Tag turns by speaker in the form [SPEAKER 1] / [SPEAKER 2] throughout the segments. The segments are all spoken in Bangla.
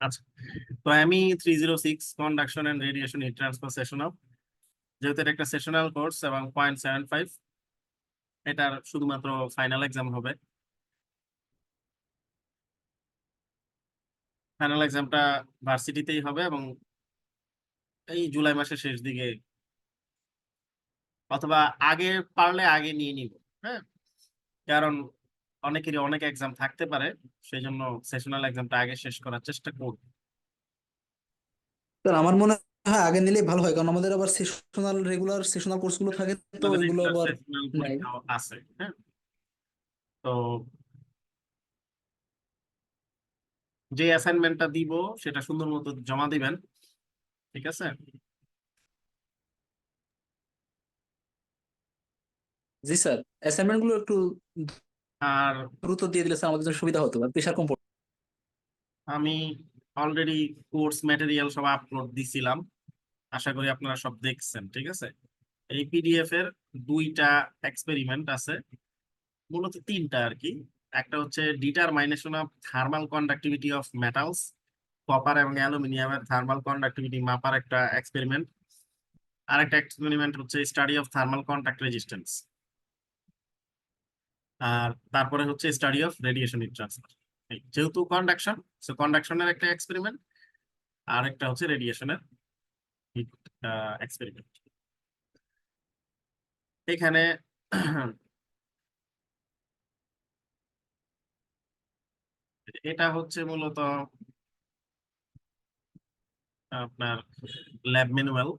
[SPEAKER 1] আচ্ছা, তো আমি 306 conduction and radiation heat transfer sessional, যেহেতু এটা একটা সেশনাল কোর্স এবং 0.75, এটার শুধুমাত্র ফাইনাল এক্সাম হবে। ফাইনাল এক্সামটা ভার্সিটিতেই হবে এবং এই জুলাই মাসের শেষ দিকে, অথবা আগে পারলে আগে নিয়ে নিব। হ্যাঁ, কারণ অনেকেরই অনেক এক্সাম থাকতে পারে, সেই জন্য সেশনাল এক্সামটা আগে শেষ করার চেষ্টা করব।
[SPEAKER 2] স্যার আমার মনে হয় আগে নিলেই ভালো হয়, কারণ আমাদের আবার সেশনাল রেগুলার সেশনাল কোর্সগুলো থাকে, তো
[SPEAKER 1] আমাদের
[SPEAKER 2] এগুলো
[SPEAKER 1] রেগুলার
[SPEAKER 2] আবার
[SPEAKER 1] সেশনাল
[SPEAKER 2] নাই।
[SPEAKER 1] পরীক্ষাও আছে। হ্যাঁ, তো যে অ্যাসাইনমেন্টটা দিব সেটা সুন্দর মতো জমা দিবেন, ঠিক আছে?
[SPEAKER 2] জি স্যার, অ্যাসাইনমেন্ট গুলো একটু
[SPEAKER 1] আর
[SPEAKER 2] দ্রুত দিয়ে দিলে স্যার আমাদের জন্য সুবিধা হতো, আর প্রেশার কম পড়তো।
[SPEAKER 1] আমি অলরেডি কোর্স ম্যাটেরিয়াল সব আপলোড দিছিলাম, আশা করি আপনারা সব দেখছেন, ঠিক আছে? এই পিডিএফ এর দুইটা এক্সপেরিমেন্ট আছে, মূলত তিনটা আর কি। একটা হচ্ছে determination of thermal conductivity of metals, copper এবং অ্যালুমিনিয়ামের থার্মাল কন্ডাক্টিভিটি মাপার একটা এক্সপেরিমেন্ট। আর একটা এক্সপেরিমেন্ট হচ্ছে study of thermal contact resistance. আর তারপরে হচ্ছে study of radiation heat transfer. যেহেতু কন্ডাকশন, সো কন্ডাকশনের একটা এক্সপেরিমেন্ট, আর একটা হচ্ছে রেডিয়েশনের হিট এক্সপেরিমেন্ট। এখানে এটা হচ্ছে মূলত আপনার ল্যাব ম্যানুয়াল,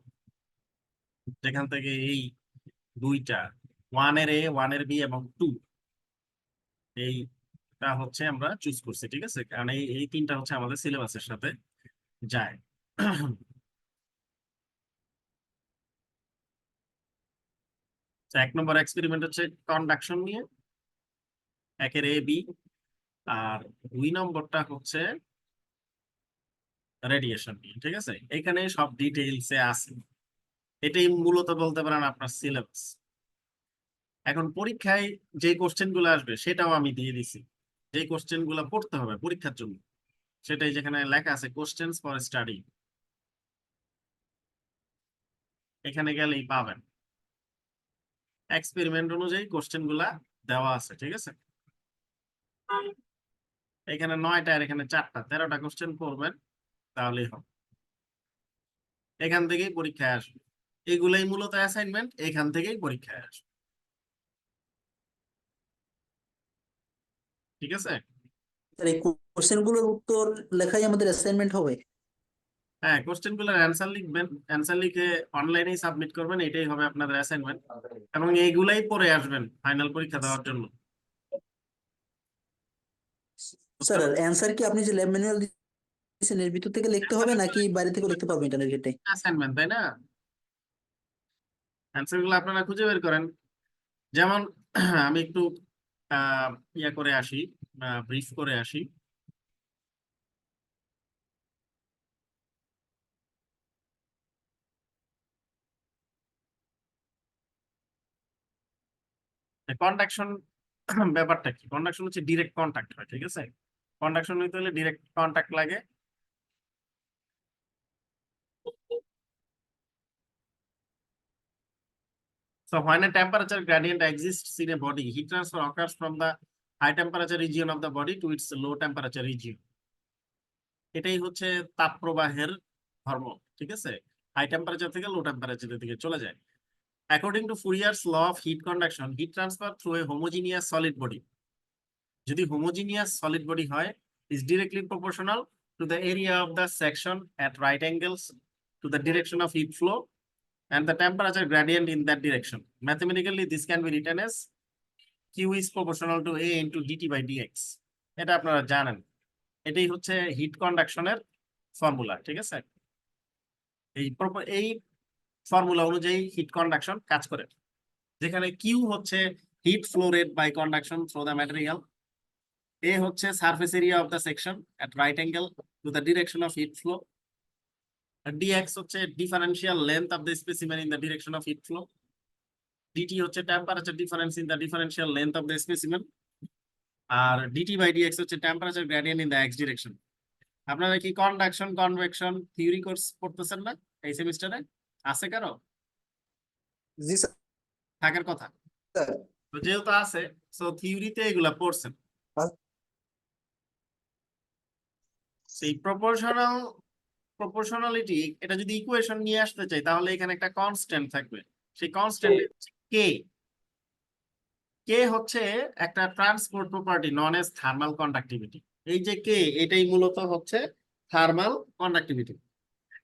[SPEAKER 1] যেখান থেকে এই দুইটা, 1 এর A, 1 এর B এবং 2, এইটা হচ্ছে আমরা চুজ করছি, ঠিক আছে? কারণ এই এই তিনটা হচ্ছে আমাদের সিলেবাসের সাথে যায়। তো 1 নম্বর এক্সপেরিমেন্ট হচ্ছে কন্ডাকশন নিয়ে, 1 এর A, B। আর 2 নম্বরটা হচ্ছে রেডিয়েশন নিয়ে, ঠিক আছে? এখানে সব ডিটেইলসে আছে, এটাই মূলত বলতে পারেন আপনার সিলেবাস। এখন পরীক্ষায় যে কোশ্চেন গুলো আসবে সেটাও আমি দিয়ে দিছি, যে কোশ্চেন গুলো পড়তে হবে পরীক্ষার জন্য, সেটাই যেখানে লেখা আছে কোশ্চেন্স ফর স্টাডি, এখানে গেলেই পাবেন। এক্সপেরিমেন্ট অনুযায়ী কোশ্চেন গুলা দেওয়া আছে, ঠিক আছে? এখানে 9টা আর এখানে 4টা, 13টা কোশ্চেন করবেন, তাহলেই হবে। এখান থেকেই পরীক্ষায় আসবে, এগুলাই মূলত অ্যাসাইনমেন্ট, এখান থেকেই পরীক্ষায় আসবে, ঠিক আছে?
[SPEAKER 2] স্যার এই কোশ্চেন গুলোর উত্তর লেখাই আমাদের অ্যাসাইনমেন্ট হবে?
[SPEAKER 1] হ্যাঁ, কোশ্চেন গুলোর অ্যান্সার লিখবেন, অ্যান্সার লিখে অনলাইনেই সাবমিট করবেন, এটাই হবে আপনাদের অ্যাসাইনমেন্ট। এবং এইগুলাই পড়ে আসবেন ফাইনাল পরীক্ষা দেওয়ার জন্য, বুঝতে
[SPEAKER 2] স্যার
[SPEAKER 1] পারছেন?
[SPEAKER 2] অ্যান্সার কি আপনি যে ল্যাব ম্যানুয়াল দিচ্ছেন এর ভিতর থেকে লিখতে হবে, নাকি বাইরে থেকে লিখতে পারবো ইন্টারনেট ঘেটে?
[SPEAKER 1] অ্যাসাইনমেন্ট, তাই না? অ্যান্সার গুলো আপনারা খুঁজে বের করেন। যেমন আমি একটু ইয়া করে আসি, ব্রিফ করে আসি। কন্ডাকশন ব্যাপারটা কি? কন্ডাকশন হচ্ছে ডিরেক্ট কন্টাক্ট হয়, ঠিক আছে? কন্ডাকশন হইতে হলে ডিরেক্ট কন্টাক্ট লাগে। So when a temperature gradient exists in a body, heat transfer occurs from the high temperature region of the body to its low temperature region. এটাই হচ্ছে তাপ প্রবাহের ধর্ম, ঠিক আছে? হাই টেম্পারেচার থেকে লো টেম্পারেচারের দিকে চলে যায়। According to Fourier's law of heat conduction, heat transfer through a homogeneous solid body, যদি homogeneous solid body হয়, is directly proportional to the area of the section at right angles to the direction of heat flow and the temperature gradient in that direction. Mathematically, this can be written as Q is proportional to A into dt by dx. এটা আপনারা জানেন, এটাই হচ্ছে হিট কন্ডাকশনের ফর্মুলা, ঠিক আছে? এই ফর্মুলা অনুযায়ী হিট কন্ডাকশন কাজ করে, যেখানে কিউ হচ্ছে heat flow rate by conduction through the material, A হচ্ছে surface area of the section at right angle to the direction of heat flow, d x হচ্ছে differential length of the specimen in the direction of heat flow, d t হচ্ছে temperature difference in the differential length of the specimen, আর ডিটি বাই ডিএক্স হচ্ছে temperature gradient in the x direction. আপনারা কি কন্ডাকশন কনভেকশন থিওরি কোর্স পড়তেছেন না এই সেমিস্টারে? আছে কারো?
[SPEAKER 2] জি
[SPEAKER 1] থাকার কথা।
[SPEAKER 2] স্যার।
[SPEAKER 1] তো যেহেতু আছে, সো থিওরিতে এগুলা পড়ছেন। সেই প্রপোর্শনালিটি, এটা যদি ইকুয়েশন নিয়ে আসতে চাই তাহলে এখানে একটা কনস্ট্যান্ট থাকবে। সেই কনস্ট্যান্ট কে। কে হচ্ছে একটা transport property known as thermal conductivity. এই যে কে, এটাই মূলত হচ্ছে থার্মাল কন্ডাক্টিভিটি।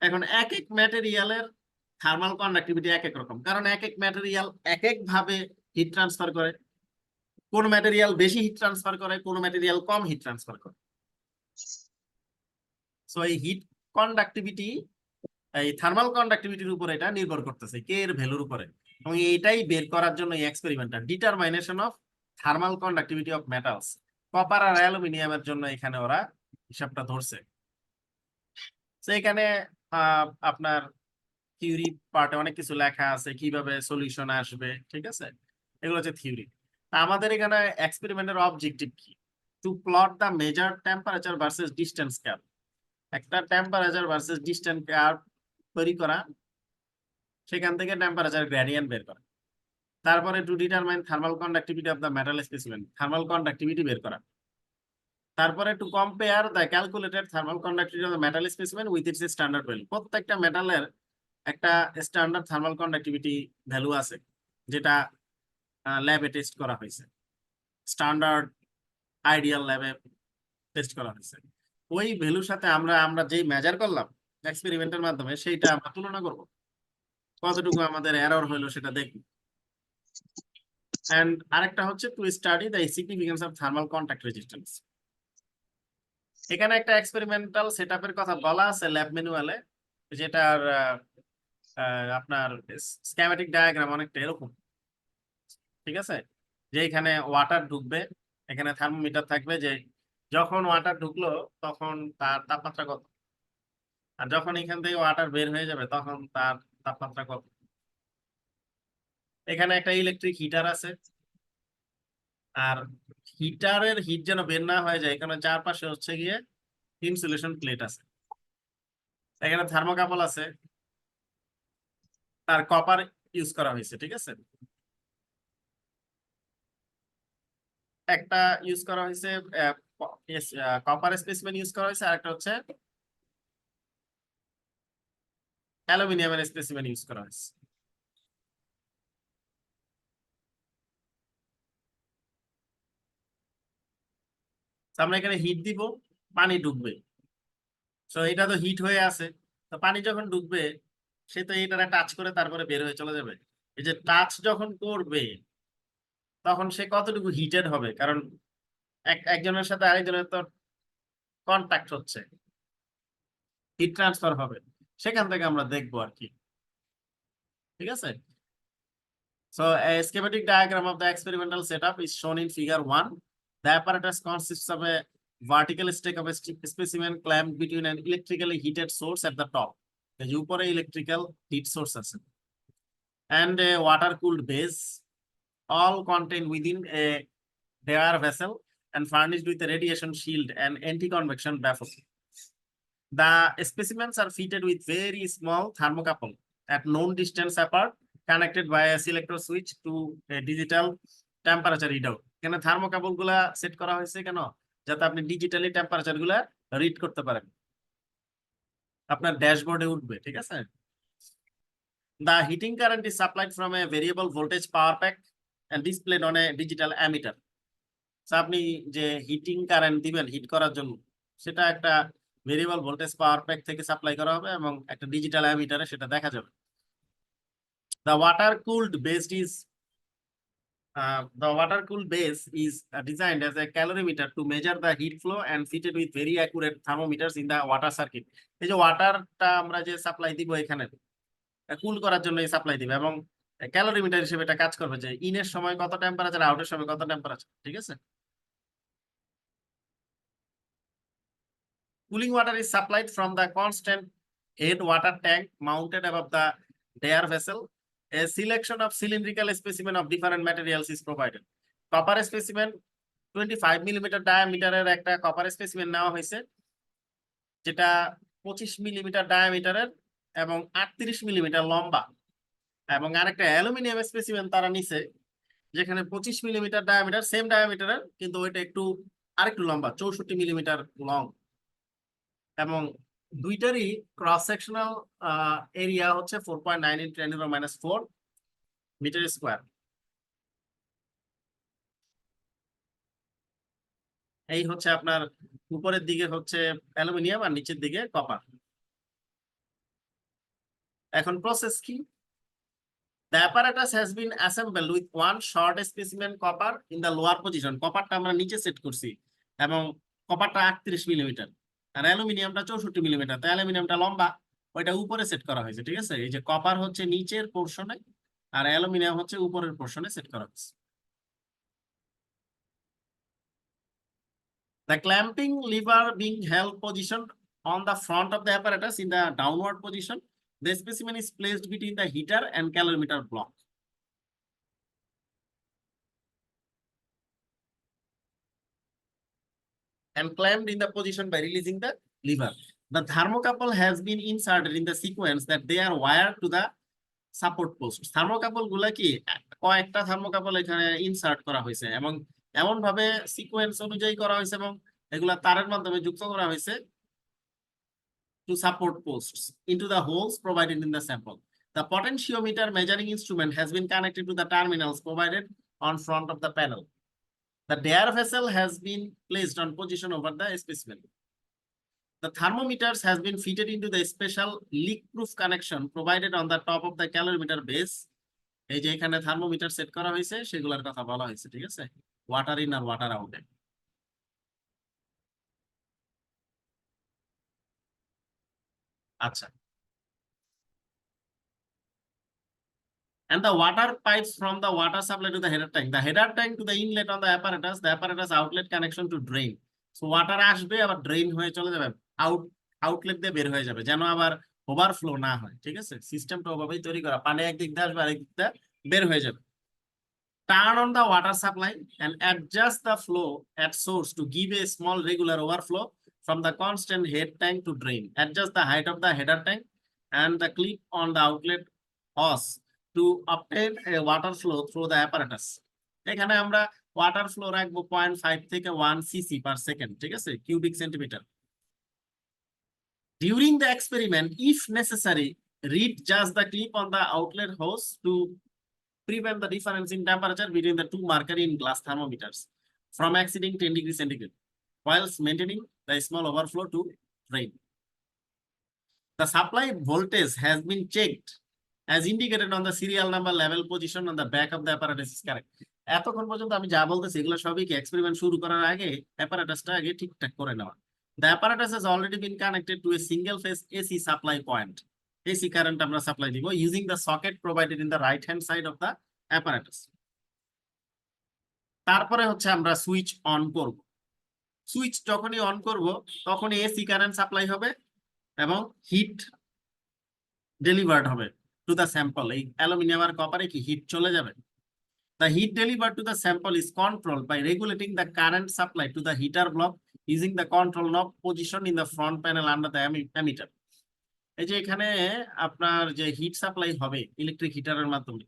[SPEAKER 1] এখন এক এক ম্যাটেরিয়ালের থার্মাল কন্ডাক্টিভিটি এক এক রকম, কারণ এক এক ম্যাটেরিয়াল এক এক ভাবে হিট ট্রান্সফার করে। কোন ম্যাটেরিয়াল বেশি হিট ট্রান্সফার করে, কোন ম্যাটেরিয়াল কম হিট ট্রান্সফার করে। সো এই হিট কন্ডাক্টিভিটি, এই থার্মাল কন্ডাক্টিভিটির উপর এটা নির্ভর করতেছে কে এর ভ্যালুর উপরে। এবং এইটাই বের করার জন্য এই এক্সপেরিমেন্টটা, determination of thermal conductivity of metals. Copper আর অ্যালুমিনিয়ামের জন্য এখানে ওরা হিসাবটা ধরছে। তো এখানে আপনার থিওরি পার্টে অনেক কিছু লেখা আছে, কিভাবে সলিউশন আসবে, ঠিক আছে, এগুলো হচ্ছে থিওরি। আমাদের এখানে এক্সপেরিমেন্টের অবজেক্টিভ কি? To plot the measure temperature versus distance curve. একটা টেম্পারেচার ভার্সেস ডিস্টেন্স কার্ভ তৈরি করা, সেখান থেকে টেম্পারেচার গ্রেডিয়েন্ট বের করা। তারপরে to determine thermal conductivity of the metal specimen, thermal conductivity বের করা। তারপরে to compare the calculated thermal conductivity of the metal specimen with its standard value. প্রত্যেকটা মেটালের একটা স্ট্যান্ডার্ড থার্মাল কন্ডাক্টিভিটি ভ্যালু আছে, যেটা ল্যাবে টেস্ট করা হয়েছে, স্ট্যান্ডার্ড আইডিয়াল ল্যাবে টেস্ট করা হয়েছে। ওই ভ্যালুর সাথে আমরা আমরা যেই মেজার করলাম এক্সপেরিমেন্টের মাধ্যমে, সেইটা আমরা তুলনা করব, কতটুকু আমাদের এরর হলো সেটা দেখব। এন্ড আরেকটা হচ্ছে to study the significance of thermal contact resistance. এখানে একটা এক্সপেরিমেন্টাল সেটআপের কথা বলা আছে ল্যাব ম্যানুয়ালে, যেটার আপনার স্কেমেটিক ডায়াগ্রাম অনেকটা এরকম, ঠিক আছে। যে এখানে ওয়াটার ঢুকবে, এখানে থার্মোমিটার থাকবে, যে যখন ওয়াটার ঢুকলো তখন তার তাপমাত্রা কত, আর যখন এখান থেকে ওয়াটার বের হয়ে যাবে তখন তার তাপমাত্রা কত। এখানে একটা ইলেকট্রিক হিটার আছে, আর হিটারের হিট যেন বের না হয়ে যায় এখানে চারপাশে হচ্ছে গিয়ে ইনসুলেশন প্লেট আছে। এখানে থার্মোকাপল আছে, তার কপার ইউজ করা হয়েছে, ঠিক আছে। একটা ইউজ করা হয়েছে কপার স্পেসিমেন ইউজ করা হয়েছে, আর একটা হচ্ছে অ্যালুমিনিয়ামের স্পেসিমেন ইউজ করা হয়েছে। আমরা এখানে হিট দিব, পানি ঢুকবে। তো এটা তো হিট হয়ে আছে, তো পানি যখন ঢুকবে সে তো এটারে টাচ করে তারপরে বের হয়ে চলে যাবে। এই যে টাচ যখন করবে তখন সে কতটুকু হিটেড হবে, কারণ একজনের সাথে আরেকজনের তো কন্টাক্ট হচ্ছে, হিট ট্রান্সফার হবে, সেখান থেকে আমরা দেখবো আর কি, ঠিক আছে। So a schematic diagram of the experimental setup is shown in figure 1. The apparatus consists of a vertical stack of a specimen clamped between an electrically heated source at the top. The upore electrical heat source আছে, and a water cooled base, all contained within a Dewar vessel and furnished with a radiation shield and anti-convection baffle. The specimens are fitted with very small thermocouple at known distance apart, connected by a selector switch to a digital temperature readout. এখানে থার্মোকাপল গুলা সেট করা হয়েছে কেন? যাতে আপনি ডিজিটালি টেম্পারেচার গুলা রিড করতে পারেন, আপনার ড্যাশবোর্ডে উঠবে, ঠিক আছে। The heating current is supplied from a variable voltage power pack and displayed on a digital ammeter. So আপনি যে হিটিং কারেন্ট দিবেন হিট করার জন্য, সেটা একটা ভেরিয়েবল ভোল্টেজ পাওয়ার প্যাক থেকে সাপ্লাই করা হবে এবং একটা ডিজিটাল অ্যামিটারে সেটা দেখা যাবে। The water cooled base is designed as a calorimeter to measure the heat flow and fitted with very accurate thermometers in the water circuit. এই যে ওয়াটারটা আমরা যে সাপ্লাই দিব এখানে কুল করার জন্য এই সাপ্লাই দিবে, এবং ক্যালোরিমিটার হিসেবে এটা কাজ করবে, যে ইনের সময় কত টেম্পারেচার, আউটের সময় কত টেম্পারেচার, ঠিক আছে। Cooling water is supplied from the constant head water tank mounted above the Dewar vessel. A selection of cylindrical specimen of different materials is provided. Copper specimen 25 mm diameter একটা কপার স্পেসিমেন নেওয়া হয়েছে, যেটা 25 মিলিমিটার ডায়ামিটারের এবং 38 মিলিমিটার লম্বা, এবং আরেকটা অ্যালুমিনিয়াম স্পেসিমেন তারা নিছে যেখানে 25 মিলিমিটার ডায়ামিটার, সেম ডায়ামিটারের, কিন্তু ওইটা একটু আরেকটু লম্বা, 64 মিলিমিটার লং, এবং দুইটারই ক্রস সেকশনাল এরিয়া হচ্ছে 4.9 × 10⁻⁴ মিটার স্কোয়ার। এই হচ্ছে আপনার উপরের দিকে হচ্ছে অ্যালুমিনিয়াম আর নিচের দিকে কপার। এখন প্রসেস কি? The apparatus has been assembled with one short specimen copper in the lower position. কপারটা আমরা নিচে সেট করছি এবং কপারটা 38 মিলিমিটার আর অ্যালুমিনিয়ামটা 64 মিলিমিটার। তাই অ্যালুমিনিয়ামটা লম্বা, ওইটা উপরে সেট করা হয়েছে। ঠিক আছে, এই যে কপার হচ্ছে নিচের পোর্শনে আর অ্যালুমিনিয়াম হচ্ছে উপরের পোর্শনে সেট করা হয়েছে। The clamping lever being held positioned on the front of the apparatus in the downward position. The specimen is placed between the heater and calorimeter block. And clamped in the position by releasing the lever. The thermocouple has been inserted in the sequence that they are wired to the support post. Thermocouple গুলা কি কয়েকটা থার্মোকাপল এখানে ইনসার্ট করা হয়েছে এবং এমন ভাবে সিকোয়েন্স অনুযায়ী করা হয়েছে এবং এগুলা তারের মাধ্যমে যুক্ত করা হয়েছে to support posts into the holes provided in the sample. The potentiometer measuring instrument has been connected to the terminals provided on front of the panel. The Dare vessel has been placed on position over the specimen. The thermometers has been fitted into the special leak-proof connection provided on the top of the calorimeter base. এই যে এখানে থার্মোমিটার সেট করা হয়েছে সেগুলোর কথা বলা হয়েছে। ঠিক আছে, ওয়াটার ইন আর ওয়াটার আউট। আচ্ছা, and the water pipes from the water supply to the header tank. The header tank to the inlet on the apparatus outlet connection to drain. So water আসবে আবার ড্রেন হয়ে চলে যাবে, আউটলেট দিয়ে বের হয়ে যাবে, যেন আবার ওভারফ্লো না হয়। ঠিক আছে, সিস্টেমটা ওভাবেই তৈরি করা, পানি একদিক দিয়ে আসবে আরেক দিক দিয়ে বের হয়ে যাবে। Turn on the water supply and adjust the flow at source to give a small regular overflow from the constant head tank to drain. Adjust the height of the header tank and the clip on the outlet hose to obtain a water flow through the apparatus. এখানে আমরা ওয়াটার ফ্লো রাখবো 0.5 থেকে 1 cc per second। ঠিক আছে, cubic centimetre. During the experiment, if necessary, readjust the clip on the outlet hose to prevent the difference in temperature between the two mercury in glass thermometers from exceeding 10 degrees centigrade, whilst maintaining the small overflow to drain. The supply voltage has been checked as indicated on the serial number level position on the back of the apparatus is correct. এতক্ষণ পর্যন্ত আমি যা বলতেছি এগুলো সবই কি এক্সপেরিমেন্ট শুরু করার আগে অ্যাপারেটাসটা আগে ঠিকঠাক করে নেওয়া। The apparatus has already been connected to a single phase AC supply point. AC current আমরা সাপ্লাই দিব using the socket provided in the right hand side of the apparatus. তারপরে হচ্ছে আমরা সুইচ অন করব। সুইচ যখনই অন করব তখনই এসি কারেন্ট সাপ্লাই হবে এবং হিট ডেলিভার্ড হবে টু দ্য স্যাম্পল। এই অ্যালুমিনিয়াম আর কপারে কি হিট চলে যাবে। The heat delivered to the sample is controlled by regulating the current supply to the heater block using the control knob positioned in the front panel under the ammeter. এই যে এখানে আপনার যে হিট সাপ্লাই হবে ইলেকট্রিক হিটারের মাধ্যমে,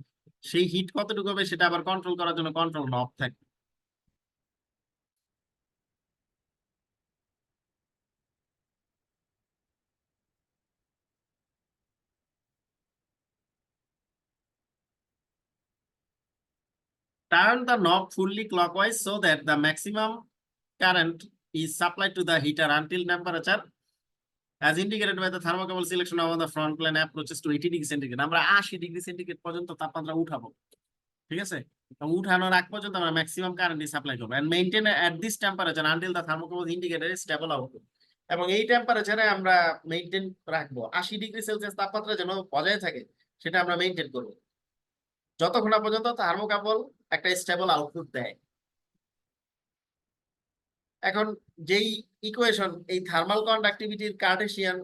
[SPEAKER 1] সেই হিট কতটুকু হবে সেটা আবার কন্ট্রোল করার জন্য কন্ট্রোল নব থাকে। Turn the knob fully clockwise so that the maximum current is supplied to the heater until temperature as indicated by the thermocouple selection on the front plane approaches to 80 degree centigrade. আমরা 80 ডিগ্রি সেন্টিগ্রেড পর্যন্ত তাপমাত্রা উঠাবো। ঠিক আছে, উঠানোর আগ পর্যন্ত আমরা ম্যাক্সিমাম কারেন্ট সাপ্লাই করবো and maintain at this temperature until the thermocouple indicator is stable output. এবং এই টেম্পারেচারে আমরা মেইনটেইন রাখবো, 80 ডিগ্রি সেলসিয়াস তাপমাত্রা যেন বজায় থাকে সেটা আমরা মেইনটেইন করব যতক্ষণ না পর্যন্ত থার্মোকাপল একটা স্টেবল আউটপুট দেয়। এখন যেই ইকুয়েশন, এই থার্মাল কন্ডাক্টিভিটির কার্টেসিয়ান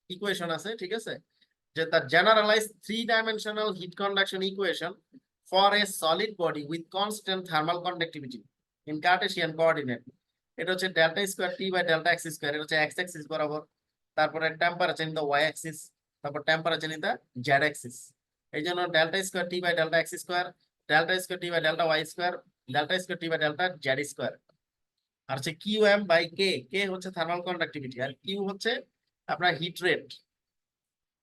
[SPEAKER 1] ইকুয়েশন আছে, ঠিক আছে, যে তার generalize 3-dimensional heat conduction equation for a solid body with constant thermal conductivity in Cartesian coordinate. এটা হচ্ছে delta square t by delta x square. এটা হচ্ছে এক্স অ্যাক্সিস বরাবর তারপরে temperature in the y axis, তারপর temperature in the z axis. এই জন্য delta square t by delta x square, delta square t by delta y square, delta square t by delta z square. আর হচ্ছে q m by k, k হচ্ছে থার্মাল কন্ডাক্টিভিটি, আর কিউ হচ্ছে আপনার heat rate.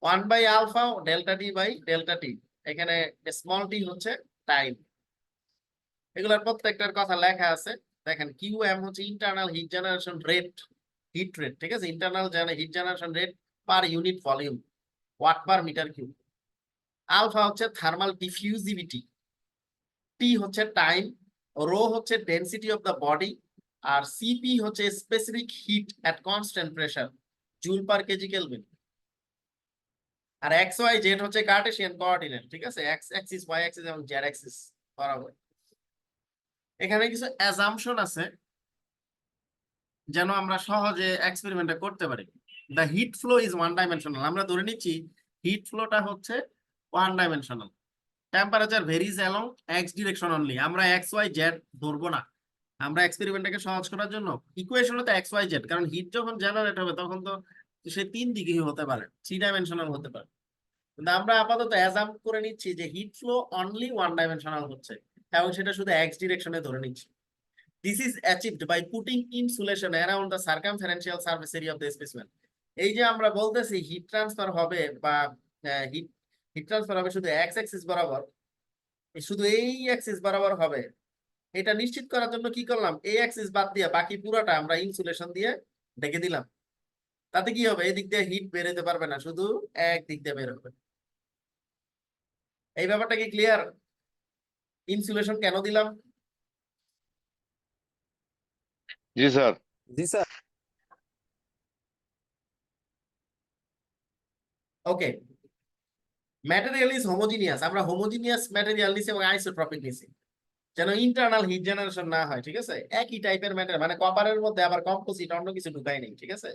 [SPEAKER 1] 1 by alpha delta t by delta t, এখানে স্মল টি হচ্ছে টাইম। এগুলোর প্রত্যেকটার কথা লেখা আছে। দেখেন কিউ এম হচ্ছে internal heat generation rate, heat rate, ঠিক আছে, internal heat generation rate per unit volume, watt per metre cube. Alpha হচ্ছে থার্মাল ডিফিউজিভিটি, টি হচ্ছে টাইম, রো হচ্ছে ডেনসিটি অফ দ্য বডি, আর সিপি হচ্ছে specific heat at constant pressure, joule per kg kelvin. আর এক্স ওয়াই জেড হচ্ছে কার্টেসিয়ান কোঅর্ডিনেট, ঠিক আছে, এক্স অ্যাক্সিস ওয়াই অ্যাক্সিস এবং জেড অ্যাক্সিস বরাবর। এখানে কিছু অ্যাজাম্পশন আছে যেন আমরা সহজে এক্সপেরিমেন্টটা করতে পারি। The heat flow is one dimensional, আমরা ধরে নিচ্ছি হিট ফ্লোটা হচ্ছে one dimensional. Temperature varies along x direction only, আমরা এক্স ওয়াই জেড ধরবো না। আমরা এক্সপেরিমেন্টটাকে সহজ করার জন্য ইকুয়েশন হতে এক্স ওয়াই জেড, কারণ হিট যখন জেনারেট হবে তখন তো সে 3 দিকেই হতে পারে, 3 ডাইমেনশনাল হতে পারে। কিন্তু আমরা আপাতত অ্যাজাম্প করে নিচ্ছি যে heat flow only one dimensional হচ্ছে, এবং সেটা শুধু এক্স ডিরেকশনে ধরে নিচ্ছি। This is achieved by putting insulation around the circumferential surface area of the specimen. এই যে আমরা বলতেছি হিট ট্রান্সফার হবে বা হিট ট্রান্সফার হবে শুধু এক্স অ্যাক্সিস বরাবর, শুধু এই অ্যাক্সিস বরাবর হবে, এটা নিশ্চিত করার জন্য কি করলাম, এই অ্যাক্সিস বাদ দিয়ে বাকি পুরোটা আমরা ইনসুলেশন দিয়ে ঢেকে দিলাম। তাতে কি হবে, এই দিক দিয়ে হিট বের হতে পারবে না, শুধু এক দিক দিয়ে বের হবে। এই ব্যাপারটা কি ক্লিয়ার? ইনসুলেশন কেন দিলাম?
[SPEAKER 3] জি স্যার।
[SPEAKER 2] জি sir.
[SPEAKER 1] Okay, material is homogeneous, আমরা হোমোজিনিয়াস ম্যাটেরিয়াল নিছি এবং আইসোট্রপিক নিছি যেন ইন্টারনাল হিট জেনারেশন না হয়, ঠিক আছে। একই টাইপের ম্যাটেরিয়াল, মানে কপারের মধ্যে আবার কম্পোজিট অন্য কিছু ঢুকাই নেই, ঠিক আছে।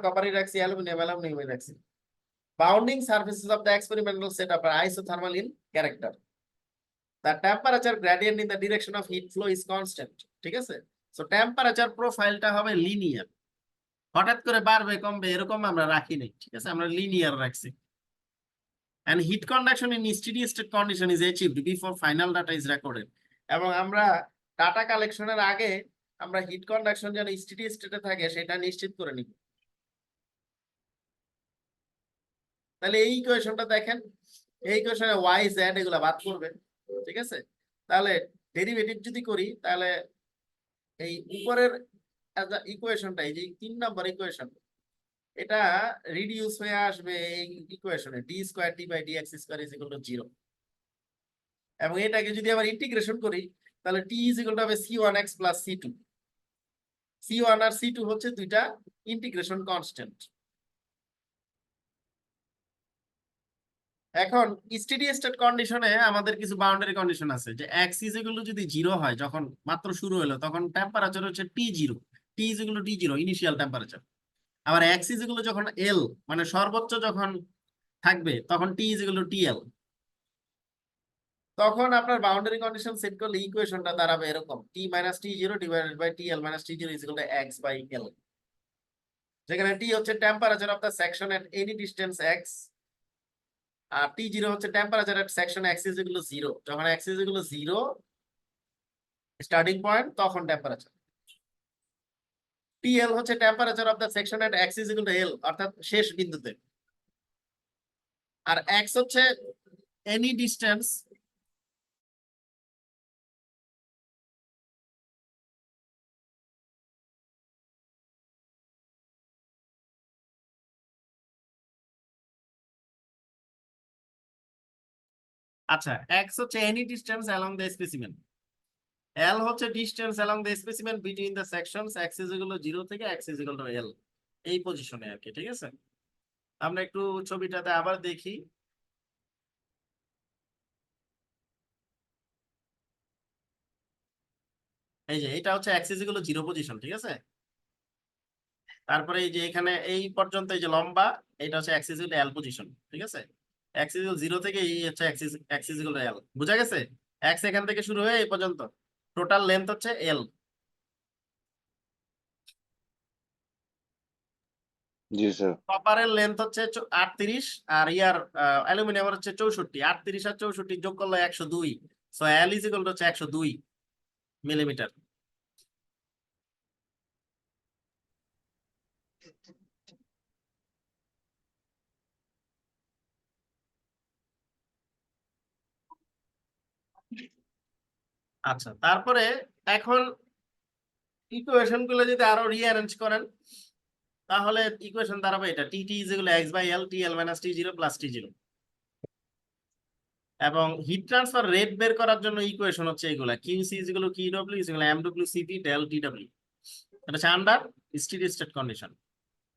[SPEAKER 1] কপারই রাখছি, অ্যালুমিনিয়াম রাখছি। Bounding surfaces of the experimental setup are isothermal in character. The temperature gradient in the direction of heat flow is constant, ঠিক আছে। সো টেম্পারেচার প্রোফাইলটা হবে লিনিয়ার, হঠাৎ করে বাড়বে কমবে এরকম আমরা রাখি নাই, ঠিক আছে, আমরা লিনিয়ার রাখছি। And heat conduction in steady state condition is achieved before final data is recorded. এবং আমরা ডাটা কালেকশনের আগে আমরা হিট কন্ডাকশন যেন স্টেডি স্টেটে থাকে সেটা নিশ্চিত করে নিব। তাহলে এই ইকুয়েশনটা দেখেন, এই ইকুয়েশনে y z এগুলা বাদ করবে, ঠিক আছে। তাহলে ডেরিভেটিভ যদি করি তাহলে এই উপরের ইকুয়েশনটা, এই যে 3 নম্বর ইকুয়েশন, এটা রিডিউস হয়ে আসবে এই ইকুয়েশনে d square t by dx square is equal to 0। এবং এটাকে যদি আবার ইন্টিগ্রেশন করি তাহলে t ইজ ইকুয়াল টু হবে c1x প্লাস c2। c1 আর c2 হচ্ছে দুইটা ইন্টিগ্রেশন কনস্ট্যান্ট। এখন স্টেডি স্টেট কন্ডিশনে আমাদের কিছু বাউন্ডারি কন্ডিশন আছে, যে x ইজ ইকুয়াল টু যদি 0 হয়, যখন মাত্র শুরু হলো তখন টেম্পারেচার হচ্ছে t0, t is equal two t0 initial temperature. আবার x ইজ ইকুয়াল টু যখন l মানে সর্বোচ্চ যখন থাকবে তখন t is equal two tl। তখন আপনার বাউন্ডারি কন্ডিশন সেট করলে ইকুয়েশনটা দাঁড়াবে এরকম, t minus t0 divided by tl minus t0 is equal to x by l, যেখানে t হচ্ছে temperature of the section at any distance x, আর t0 হচ্ছে temperature at section x is equal to 0, যখন x is equal to 0 starting point তখন টেম্পারেচার। tl হচ্ছে temperature of the section at x is equal to l, অর্থাৎ শেষ বিন্দুতে। আর x হচ্ছে এনি ডিসটেন্স আচ্ছা, x হচ্ছে any distance along the specimen, l হচ্ছে distance along the specimen between the sections x is equal to 0 থেকে x is equal to l, এই পজিশনে আর কি, ঠিক আছে। আমরা একটু ছবিটাতে আবার দেখি। এই যে এটা হচ্ছে x is equal to 0 position, ঠিক আছে। তারপরে এই যে এখানে এই পর্যন্ত এই যে লম্বা, এটা হচ্ছে x is equal to l position, ঠিক আছে। x ইজ ইকুয়াল 0 থেকে এই হচ্ছে x is equal to l, বুঝা গেছে। x এখান থেকে শুরু হয়ে এই পর্যন্ত টোটাল লেন্থ হচ্ছে l।
[SPEAKER 3] জি স্যার।
[SPEAKER 1] কপারের লেন্থ হচ্ছে 38 আর ইয়ার অ্যালুমিনিয়ামের হচ্ছে 64। 38 আর 64 যোগ করলে 102। So L is equal two হচ্ছে 102 মিলিমিটার। আচ্ছা, তারপরে এখন ইকুয়েশন গুলো যদি আরো রিঅ্যারেঞ্জ করেন তাহলে ইকুয়েশন দাঁড়াবে এটা T T is equal X by L T L minus T zero plus T zero. এবং হিট ট্রান্সফার রেট বের করার জন্য ইকুয়েশন হচ্ছে এগুলা Q C is equal to Q W is equal M W C P del T W. এটা হচ্ছে আন্ডার স্টেডি স্টেট কন্ডিশন,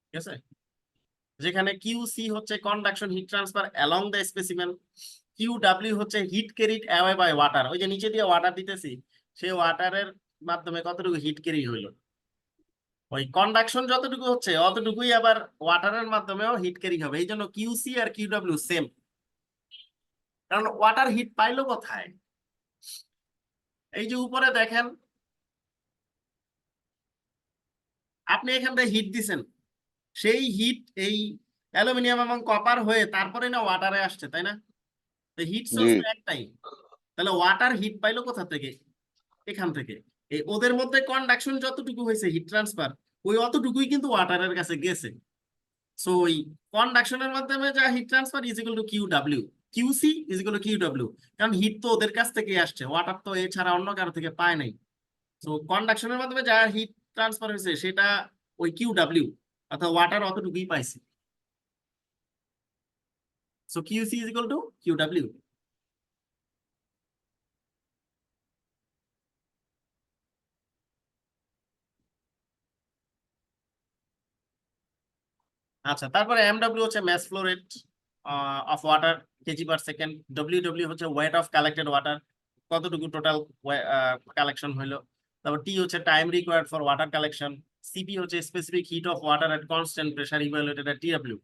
[SPEAKER 1] ঠিক আছে? যেখানে কিউসি হচ্ছে conduction heat transfer along the specimen, q ডাব্লিউ হচ্ছে heat carried away by water. ওই যে নিচে দিয়ে ওয়াটার দিতেছি, সেই ওয়াটারের মাধ্যমে কতটুকু হিট ক্যারি হইলো। ওই কন্ডাকশন যতটুকু হচ্ছে অতটুকুই আবার ওয়াটারের মাধ্যমেও হিট ক্যারি হবে। এই জন্য কিউসি আর কিউ ডাব্লিউ সেম। কারণ ওয়াটার হিট পাইলো কোথায়? এই যে উপরে দেখেন, আপনি এখান থেকে হিট দিছেন, সেই হিট এই অ্যালুমিনিয়াম এবং কপার হয়ে তারপরে না ওয়াটারে আসছে, তাই না? হিট
[SPEAKER 3] জি
[SPEAKER 1] সোর্স তো একটাই, তাহলে ওয়াটার হিট পাইলো কোথা থেকে? এখান থেকে। এই ওদের মধ্যে কন্ডাকশন যতটুকু হয়েছে হিট ট্রান্সফার, ওই অতটুকুই কিন্তু ওয়াটারের কাছে গেছে। সো ওই কন্ডাকশনের মাধ্যমে যা heat transfer is equal to Q W, Q c is equal to Q W. কারণ হিট তো ওদের কাছ থেকে আসছে, ওয়াটার তো এছাড়া অন্য কারো থেকে পায় নাই। সো কন্ডাকশনের মাধ্যমে যা হিট ট্রান্সফার হয়েছে সেটা ওই কিউ ডাব্লিউ, অর্থাৎ ওয়াটার অতটুকুই পাইছে। So Q C is equal to Q W. আচ্ছা, তারপরে এমডব্লিউ হচ্ছে mass flow rate of water K G per second, W W হচ্ছে ওয়েট অফ কালেক্টেড ওয়াটার, কতটুকু টোটাল কালেকশন হইলো। তারপর টি হচ্ছে time required for water collection, C P হচ্ছে specific heat of water at constant pressure evaluated at T W.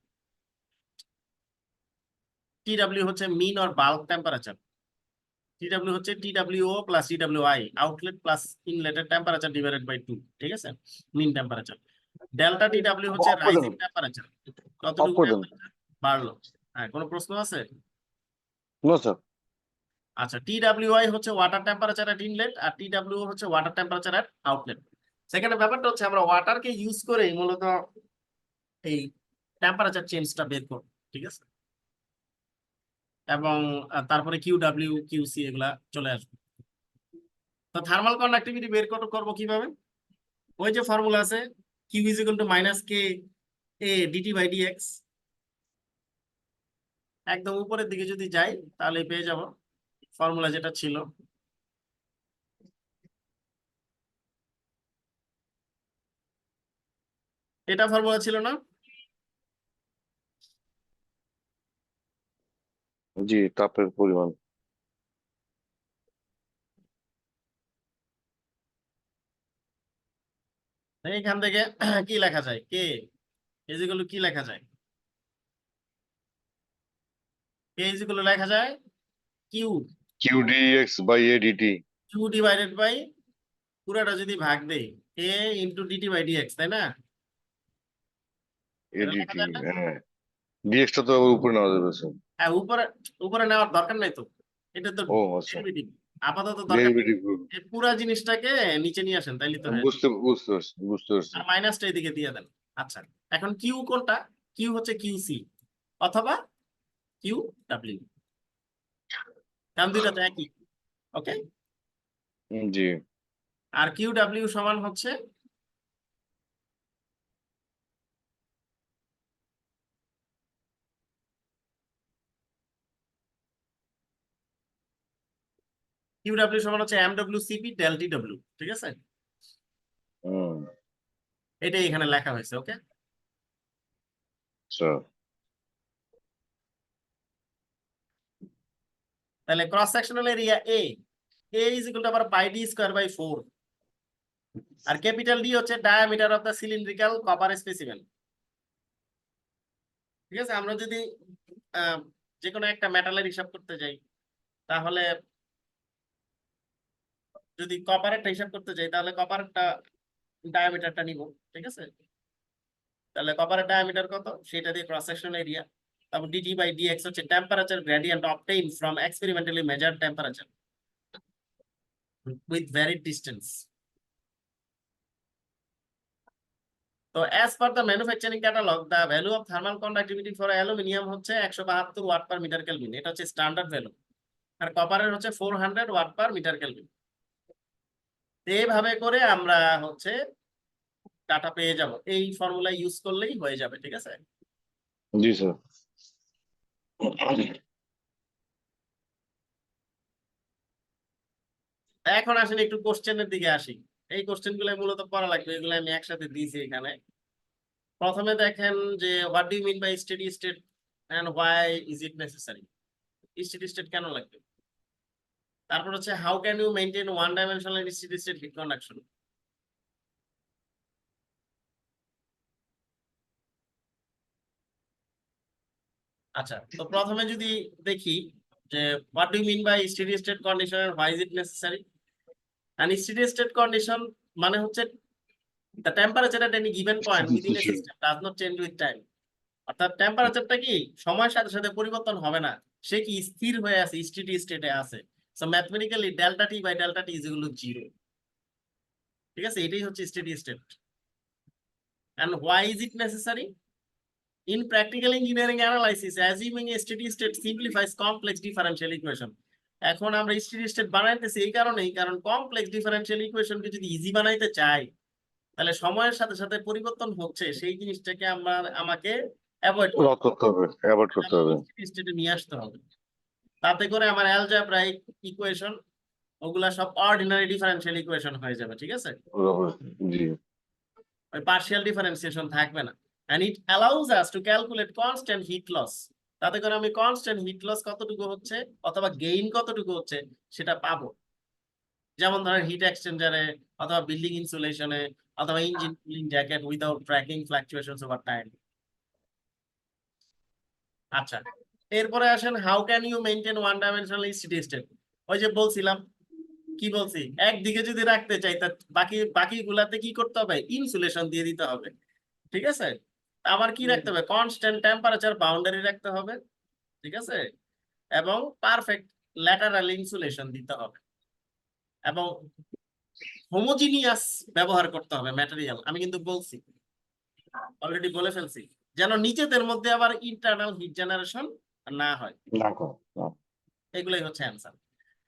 [SPEAKER 1] T W হচ্ছে mean or bulk temperature, T W হচ্ছে T W O plus T W I, outlet plus ইনলেটের টেম্পারেচার ডিভাইডেড বাই 2, ঠিক আছে? Mean temperature. ডেল্টা টিডব্লিউ হচ্ছে
[SPEAKER 3] অফ করে
[SPEAKER 1] রাইজিং
[SPEAKER 3] দেন,
[SPEAKER 1] টেম্পারেচার,
[SPEAKER 3] অফ
[SPEAKER 1] কতটুকু
[SPEAKER 3] করে দেন।
[SPEAKER 1] টেম্পারেচার বাড়লো। হ্যাঁ, কোনো প্রশ্ন আছে?
[SPEAKER 3] No sir.
[SPEAKER 1] আচ্ছা, টিডব্লিউআই হচ্ছে ওয়াটার টেম্পারেচার এট ইনলেট আর টিডব্লিউ হচ্ছে ওয়াটার টেম্পারেচার এট আউটলেট। সেখানে ব্যাপারটা হচ্ছে আমরা ওয়াটারকে ইউজ করে মূলত এই টেম্পারেচার চেঞ্জটা বের করব, ঠিক আছে? এবং তারপরে কিউ ডাব্লিউ কিউসি এগুলা চলে আসবে। তো থার্মাল কন্ডাক্টিভিটি বের করবো কিভাবে? ওই যে ফর্মুলা আছে Q is equal to minus K A dT by dx. একদম উপরের দিকে যদি যাই তাহলে পেয়ে যাব ফর্মুলা যেটা ছিল। এটা ফর্মুলা ছিল না?
[SPEAKER 3] জি, তাপের পরিমাণ।
[SPEAKER 1] এইখান থেকে কি লেখা যায়? কে ইজ ইকুয়াল টু কি লেখা যায়? কে ইজ ইকুয়াল টু লেখা যায় Q,
[SPEAKER 3] Q dx by A dT.
[SPEAKER 1] Q divided by পুরাটা যদি ভাগ দেই A into dT by dx, তাই না? এটা লেখা
[SPEAKER 3] এডিটি,
[SPEAKER 1] যায় না?
[SPEAKER 3] হ্যাঁ। ডিএক্সটা তো আবার উপরে নেওয়া যাবে স্যার।
[SPEAKER 1] হ্যাঁ, উপরে উপরে নেওয়ার দরকার নাই তো, এটা তো
[SPEAKER 3] ও আচ্ছা,
[SPEAKER 1] ডেরিভেটিভ, আপাতত দরকার নেই।
[SPEAKER 3] ডেরিভেটিভ।
[SPEAKER 1] এই পুরা জিনিসটাকে নিচে নিয়ে আসেন তাইলে তো হয়ে যাবে।
[SPEAKER 3] বুঝতে বুঝতে পারছি, বুঝতে পারছি।
[SPEAKER 1] আর মাইনাসটা এদিকে দিয়ে দেন। আচ্ছা, এখন কিউ কোনটা? কিউ হচ্ছে কিউসি অথবা কিউ ডাব্লিউ, কারণ দুইটা তো একই। ওকে,
[SPEAKER 3] জি
[SPEAKER 1] আর কিউ ডাব্লিউ সমান হচ্ছে কিউ ডাব্লিউ সমান হচ্ছে M W CP del T W, ঠিক আছে?
[SPEAKER 3] হুম
[SPEAKER 1] এটাই এখানে লেখা হয়েছে। Okay,
[SPEAKER 3] sir.
[SPEAKER 1] তাহলে cross sectional area A is equal to আবার পাই ডি স্কয়ার বাই 4, আর ক্যাপিটাল ডি হচ্ছে diameter of the cylindrical copper specimen, ঠিক আছে? আমরা যদি আহ, যে কোনো একটা মেটালের হিসাব করতে যাই তাহলে যদি কপারেরটা হিসাব করতে যাই তাহলে কপারেরটা ডায়ামিটারটা নিব, ঠিক আছে? তাহলে কপারের ডায়ামিটার কত সেটা দিয়ে ক্রস সেকশনাল এরিয়া। তারপর ডিটি বাই ডিএক্স হচ্ছে temperature gradient obtain from experimentally measured temperature with varied distance. তো as per the manufacturing catalogue the value of thermal conductivity for aluminium হচ্ছে 172 ওয়াট পার মিটার কেলভিন, এটা হচ্ছে স্ট্যান্ডার্ড ভ্যালু। আর কপারের হচ্ছে 400 ওয়াট পার মিটার কেলভিন। এইভাবে করে আমরা হচ্ছে ডাটা পেয়ে যাব, এই ফর্মুলা ইউজ করলেই হয়ে যাবে, ঠিক আছে।
[SPEAKER 3] জি স্যার।
[SPEAKER 1] এখন আসেন একটু কোশ্চেনের দিকে আসি। এই কোশ্চেন গুলো মূলত পড়া লাগবে, এগুলো আমি একসাথে দিয়েছি এখানে। প্রথমে দেখেন যে what do you mean by steady state and why is it necessary, steady state কেন লাগবে। তারপর হচ্ছে how can you maintain one dimensional steady state heat conduction. আচ্ছা, তো প্রথমে যদি দেখি যে what do you mean by steady state condition and why is it necessary. And steady state condition মানে হচ্ছে the temperature at any given point within a system does not change with time. অর্থাৎ টেম্পারেচারটা কি সময়ের সাথে সাথে পরিবর্তন হবে না, সে কি স্থির হয়ে আছে, স্টেডি স্টেটে আছে। So mathematically delta t by delta t is equal to 0, ঠিক আছে, এটাই হচ্ছে steady state. And why is it necessary? In practical engineering analysis assuming a steady state simplifies complex differential equation. এখন আমরা স্টেডি স্টেট বানাইতেছি এই কারণেই, কারণ কমপ্লেক্স ডিফারেনশিয়াল ইকুয়েশনকে যদি ইজি বানাইতে চাই তাহলে সময়ের সাথে সাথে পরিবর্তন হচ্ছে সেই জিনিসটাকে আমাকে অ্যাভয়েড
[SPEAKER 3] রদ করতে হবে, অ্যাভয়েড করতে হবে।
[SPEAKER 1] স্টেটে নিয়ে আসতে হবে। তাতে করে আমার অ্যালজেব্রাইক ইকুয়েশন ওগুলা সব অর্ডিনারি ডিফারেনশিয়াল ইকুয়েশন হয়ে যাবে, ঠিক আছে,
[SPEAKER 3] জি।
[SPEAKER 1] ওই পার্শিয়াল ডিফারেন্সিয়েশন থাকবে না। And it allows us to calculate constant heat loss. তাতে করে আমি কনস্ট্যান্ট হিট লস কতটুকু হচ্ছে অথবা গেইন কতটুকু হচ্ছে সেটা পাবো। যেমন ধরেন হিট এক্সচেঞ্জারে অথবা বিল্ডিং ইনসুলেশনে অথবা engine cooling jacket without tracking fluctuations over time. আচ্ছা, এরপরে আসেন how can you maintain one dimensional steady state. ওই যে বলছিলাম, কি বলছি, একদিকে যদি রাখতে চাই তা বাকি গুলাতে কি করতে হবে, ইনসুলেশন দিয়ে দিতে হবে, ঠিক আছে। আবার কি রাখতে হবে, কনস্ট্যান্ট টেম্পারেচার বাউন্ডারি রাখতে হবে, ঠিক আছে, এবং পারফেক্ট ল্যাটারাল ইনসুলেশন দিতে হবে, এবং হোমোজিনিয়াস ব্যবহার করতে হবে ম্যাটেরিয়াল। আমি কিন্তু বলছি, অলরেডি বলে ফেলছি, যেন নিজেদের মধ্যে আবার ইন্টারনাল হিট জেনারেশন না হয়। এগুলাই হচ্ছে অ্যান্সার।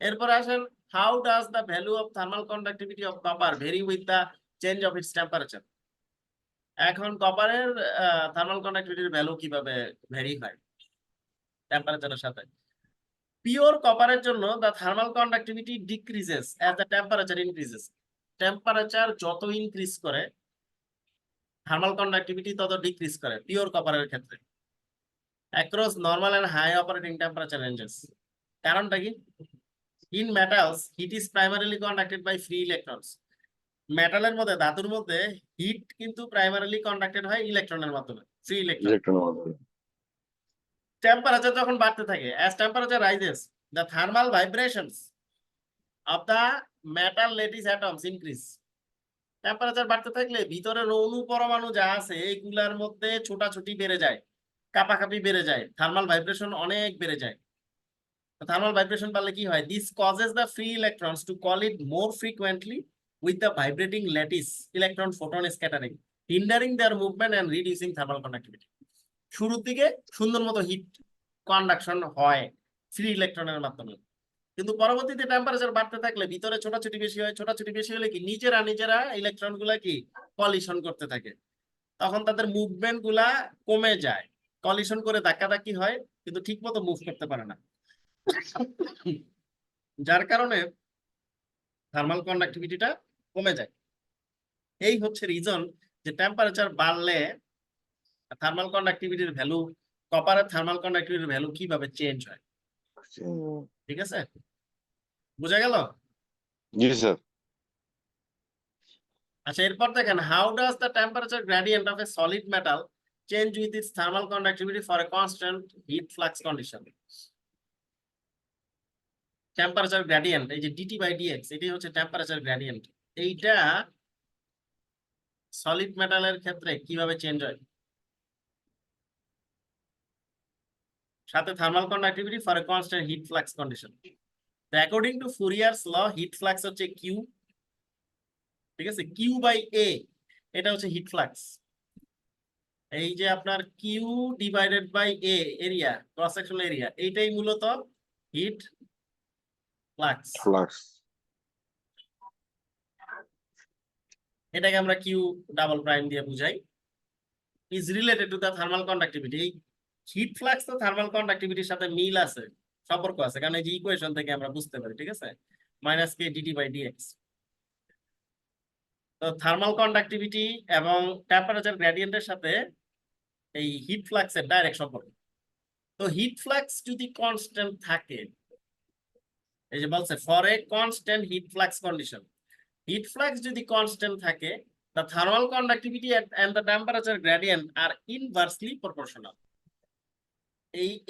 [SPEAKER 1] এরপর আসেন how does the value of thermal conductivity of copper vary with the change of its temperature. এখন কপারের থার্মাল কন্ডাক্টিভিটির ভ্যালু কিভাবে ভ্যারি হয় টেম্পারেচারের সাথে। পিওর কপারের জন্য the thermal conductivity decreases as the temperature increases. Temperature যত ইনক্রিজ করে থার্মাল কন্ডাক্টিভিটি তত ডিক্রিজ করে পিওর কপারের ক্ষেত্রে across normal and high operating temperature ranges. কারণটা কি? In metals heat is primarily conducted by free electrons. মেটালের মধ্যে, ধাতুর মধ্যে হিট কিন্তু প্রাইমারিলি কন্ডাক্টেড হয় ইলেকট্রনের মাধ্যমে, ফ্রি ইলেকট্রন। টেম্পারেচার যখন বাড়তে থাকে, as temperature rises the thermal vibrations of the metal lattice atoms increase. Temperature বাড়তে থাকলে ভিতরের অণু পরমাণু যা আছে এইগুলার মধ্যে ছোটাছুটি বেড়ে যায়, কাপাকাপি বেড়ে যায়, থার্মাল ভাইব্রেশন অনেক বেড়ে যায়। থার্মাল ভাইব্রেশন বাড়লে কি হয়, this causes the free electrons to collide more frequently with the vibrating lattice electron photon scattering, hindering their movement and reducing thermal conductivity. শুরুর দিকে সুন্দর মতো হিট কন্ডাকশন হয় ফ্রি ইলেকট্রনের মাধ্যমে, কিন্তু পরবর্তীতে টেম্পারেচার বাড়তে থাকলে ভিতরে ছোটাছুটি বেশি হয়, ছোটাছুটি বেশি হলে কি নিজেরা ইলেকট্রন গুলা কি কলিশন করতে থাকে, তখন তাদের মুভমেন্ট গুলা কমে যায়, কলিশন করে ধাক্কাধাক্কি হয় কিন্তু ঠিক মতো মুভ করতে পারে না, যার কারণে থার্মাল কন্ডাক্টিভিটিটা কমে যায়। এই হচ্ছে রিজন যে টেম্পারেচার বাড়লে থার্মাল কন্ডাক্টিভিটির ভ্যালু, কপারের থার্মাল কন্ডাক্টিভিটির ভ্যালু কিভাবে চেঞ্জ হয়, ঠিক আছে, বুঝা গেল?
[SPEAKER 3] জি স্যার।
[SPEAKER 1] আচ্ছা, এরপর দেখেন how does the temperature gradient of a solid metal change with its thermal conductivity for a constant heat flux condition. Temperature gradient, এই যে ডিটি বাই ডিএক্স, এটাই হচ্ছে টেম্পারেচার গ্রেডিয়েন্ট। এইটা সলিড মেটালের ক্ষেত্রে কিভাবে চেঞ্জ হয় সাথে thermal conductivity for a constant heat flux condition. According to Fourier's law heat flux হচ্ছে কিউ, ঠিক আছে, কিউ বাই এ, এটা হচ্ছে হিট ফ্লাক্স। এই যে আপনার Q divided by a area, cross sectional area, এইটাই মূলত হিট ফ্লাক্স।
[SPEAKER 3] ফ্লাক্স।
[SPEAKER 1] এটাকে আমরা কিউ ডাবল প্রাইম দিয়ে বুঝাই। Is related to the thermal conductivity. এই হিট ফ্লাক্স তো থার্মাল কন্ডাক্টিভিটির সাথে মিল আছে, সম্পর্ক আছে, কারণ এই যে ইকুয়েশন থেকে আমরা বুঝতে পারি, ঠিক আছে, minus K DT by DX. তো থার্মাল কন্ডাক্টিভিটি এবং টেম্পারেচার গ্রেডিয়েন্টের সাথে এই হিট ফ্লাক্সের ডাইরেক্ট সম্পর্ক। তো হিট ফ্লাক্স যদি কনস্ট্যান্ট থাকে, এই যে বলছে for a constant heat flux condition, heat flux যদি কনস্ট্যান্ট থাকে, the thermal conductivity and the temperature gradient are inversely proportional.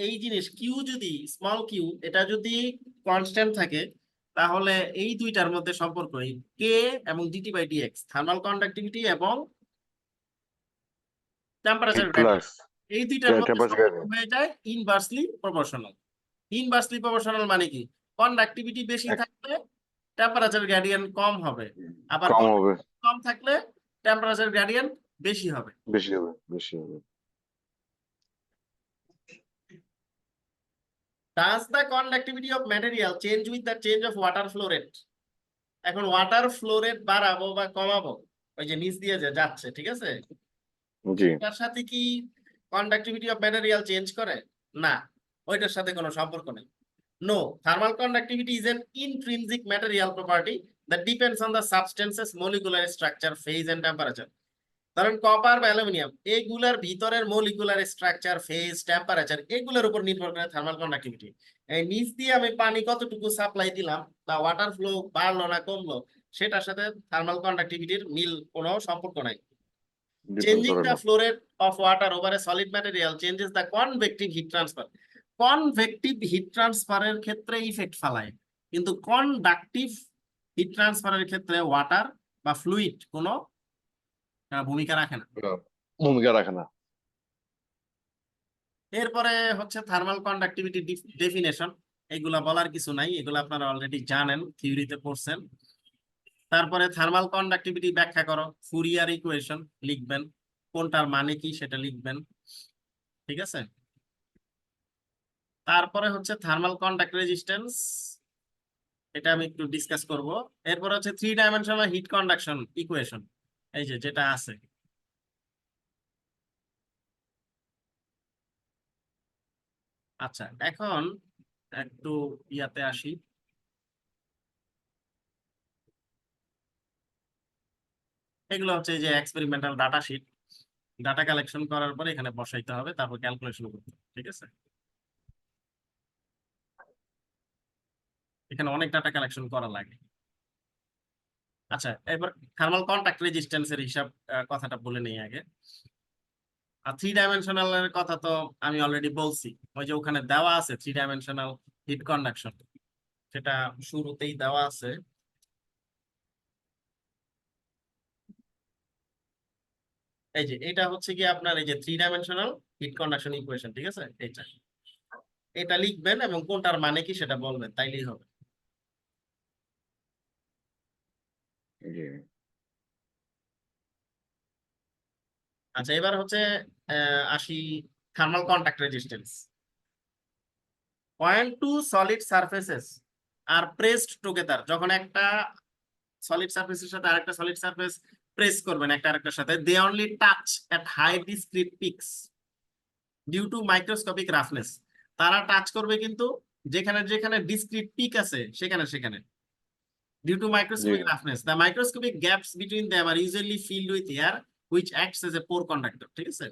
[SPEAKER 1] এই জিনিস কিউ যদি স্মল কিউ এটা যদি কনস্ট্যান্ট থাকে, তাহলে এই দুইটার মধ্যে সম্পর্ক এই কে এবং DT by DX, thermal conductivity এবং টেম্পারেচার গ্রেডিয়েন্ট,
[SPEAKER 3] ফ্লাক্স।
[SPEAKER 1] এই দুইটার মধ্যে
[SPEAKER 3] টেম্পারেচার
[SPEAKER 1] সম্পর্ক হয়ে যায় ইনভার্সলি প্রপোর্শনাল। ইনভার্সলি প্রপোর্শনাল মানে কি, কন্ডাক্টিভিটি বেশি থাকলে টেম্পারেচার গ্রেডিয়েন্ট কম হবে, আবার
[SPEAKER 3] কম হবে,
[SPEAKER 1] কম থাকলে টেম্পারেচার গ্রেডিয়েন্ট বেশি হবে।
[SPEAKER 3] বেশি হবে, বেশি হবে।
[SPEAKER 1] Does the conductivity of material change with the change of water flow rate? এখন ওয়াটার ফ্লো রেট বাড়াবো বা কমাবো, ওই যে নিচ দিয়ে যে যাচ্ছে, ঠিক আছে,
[SPEAKER 3] জি,
[SPEAKER 1] তার সাথে কি কন্ডাক্টিভিটি অফ ম্যাটেরিয়াল চেঞ্জ করে? না, ওইটার সাথে কোনো সম্পর্ক নেই। No, thermal conductivity is an intrinsic material property that depends on the substance's molecular structure, phase and temperature. ধরেন কপার বা অ্যালুমিনিয়াম, এগুলার ভিতরের মলিকুলার স্ট্রাকচার, ফেজ, টেম্পারেচার, এগুলোর উপর নির্ভর করে থার্মাল কন্ডাক্টিভিটি। এই নিচ দিয়ে আমি পানি কতটুকু সাপ্লাই দিলাম বা ওয়াটার ফ্লো বাড়লো না কমলো, সেটার সাথে থার্মাল কন্ডাক্টিভিটির মিল কোনো সম্পর্ক নাই।
[SPEAKER 3] ডিপেন্ড
[SPEAKER 1] চেঞ্জিং
[SPEAKER 3] করে
[SPEAKER 1] দ্য
[SPEAKER 3] না।
[SPEAKER 1] Flow rate of water over a solid material changes the convective heat transfer. Convective heat ট্রান্সফারের ক্ষেত্রে ইফেক্ট ফালায়, কিন্তু কন্ডাক্টিভ হিট ট্রান্সফারের ক্ষেত্রে ওয়াটার বা ফ্লুইড কোনো ভূমিকা রাখে না।
[SPEAKER 3] ভূমিকা রাখে না।
[SPEAKER 1] এরপরে হচ্ছে থার্মাল কন্ডাক্টিভিটি ডেফিনেশন, এগুলা বলার কিছু নাই, এগুলো আপনারা অলরেডি জানেন, থিওরিতে পড়ছেন। তারপরে থার্মাল কন্ডাক্টিভিটি ব্যাখ্যা করো, ফুরিয়ার ইকুয়েশন লিখবেন, কোনটার মানে কি সেটা লিখবেন, ঠিক আছে। তারপরে হচ্ছে থার্মাল কন্ডাক্ট রেজিস্ট্যান্স, এটা আমি একটু ডিসকাস করব। এরপর হচ্ছে 3 ডাইমেনশনাল হিট কন্ডাকশন ইকুয়েশন, এই যে যেটা আছে। আচ্ছা, এখন একটু ইয়াতে আসি। এগুলো হচ্ছে এই যে experimental data sheet, data collection করার পরে এখানে বসাইতে হবে, তারপর ক্যালকুলেশন করতে হবে, ঠিক আছে। এখানে অনেক ডাটা কালেকশন করা লাগে। আচ্ছা, এবার থার্মাল কন্টাক্ট রেজিস্ট্যান্সের হিসাব কথাটা বলে নেই আগে। আর 3 ডাইমেনশনাল এর কথা তো আমি অলরেডি বলছি, ওই যে ওখানে দেওয়া আছে 3 ডাইমেনশনাল হিট কন্ডাকশন, সেটা শুরুতেই দেওয়া আছে। এই যে এটা হচ্ছে কি আপনার এই যে 3 ডাইমেনশনাল হিট কন্ডাকশন ইকুয়েশন, ঠিক আছে, এটা লিখবেন এবং কোনটার মানে কি সেটা বলবেন, তাইলেই হবে।
[SPEAKER 3] জি,
[SPEAKER 1] আচ্ছা, এবার হচ্ছে আসি thermal contact resistance. When two solid surfaces are pressed together, যখন একটা সলিড সারফেসের সাথে আরেকটা সলিড সারফেস প্রেস করবেন একটা আরেকটার সাথে, they only touch at high discrete peaks due to microscopic roughness. তারা টাচ করবে কিন্তু যেখানে যেখানে ডিসক্রিট পিক আছে সেখানে সেখানে, due to microscopic
[SPEAKER 3] G,
[SPEAKER 1] roughness. The microscopic gaps between them are usually filled with air which acts as a pore conductor, ঠিক আছে।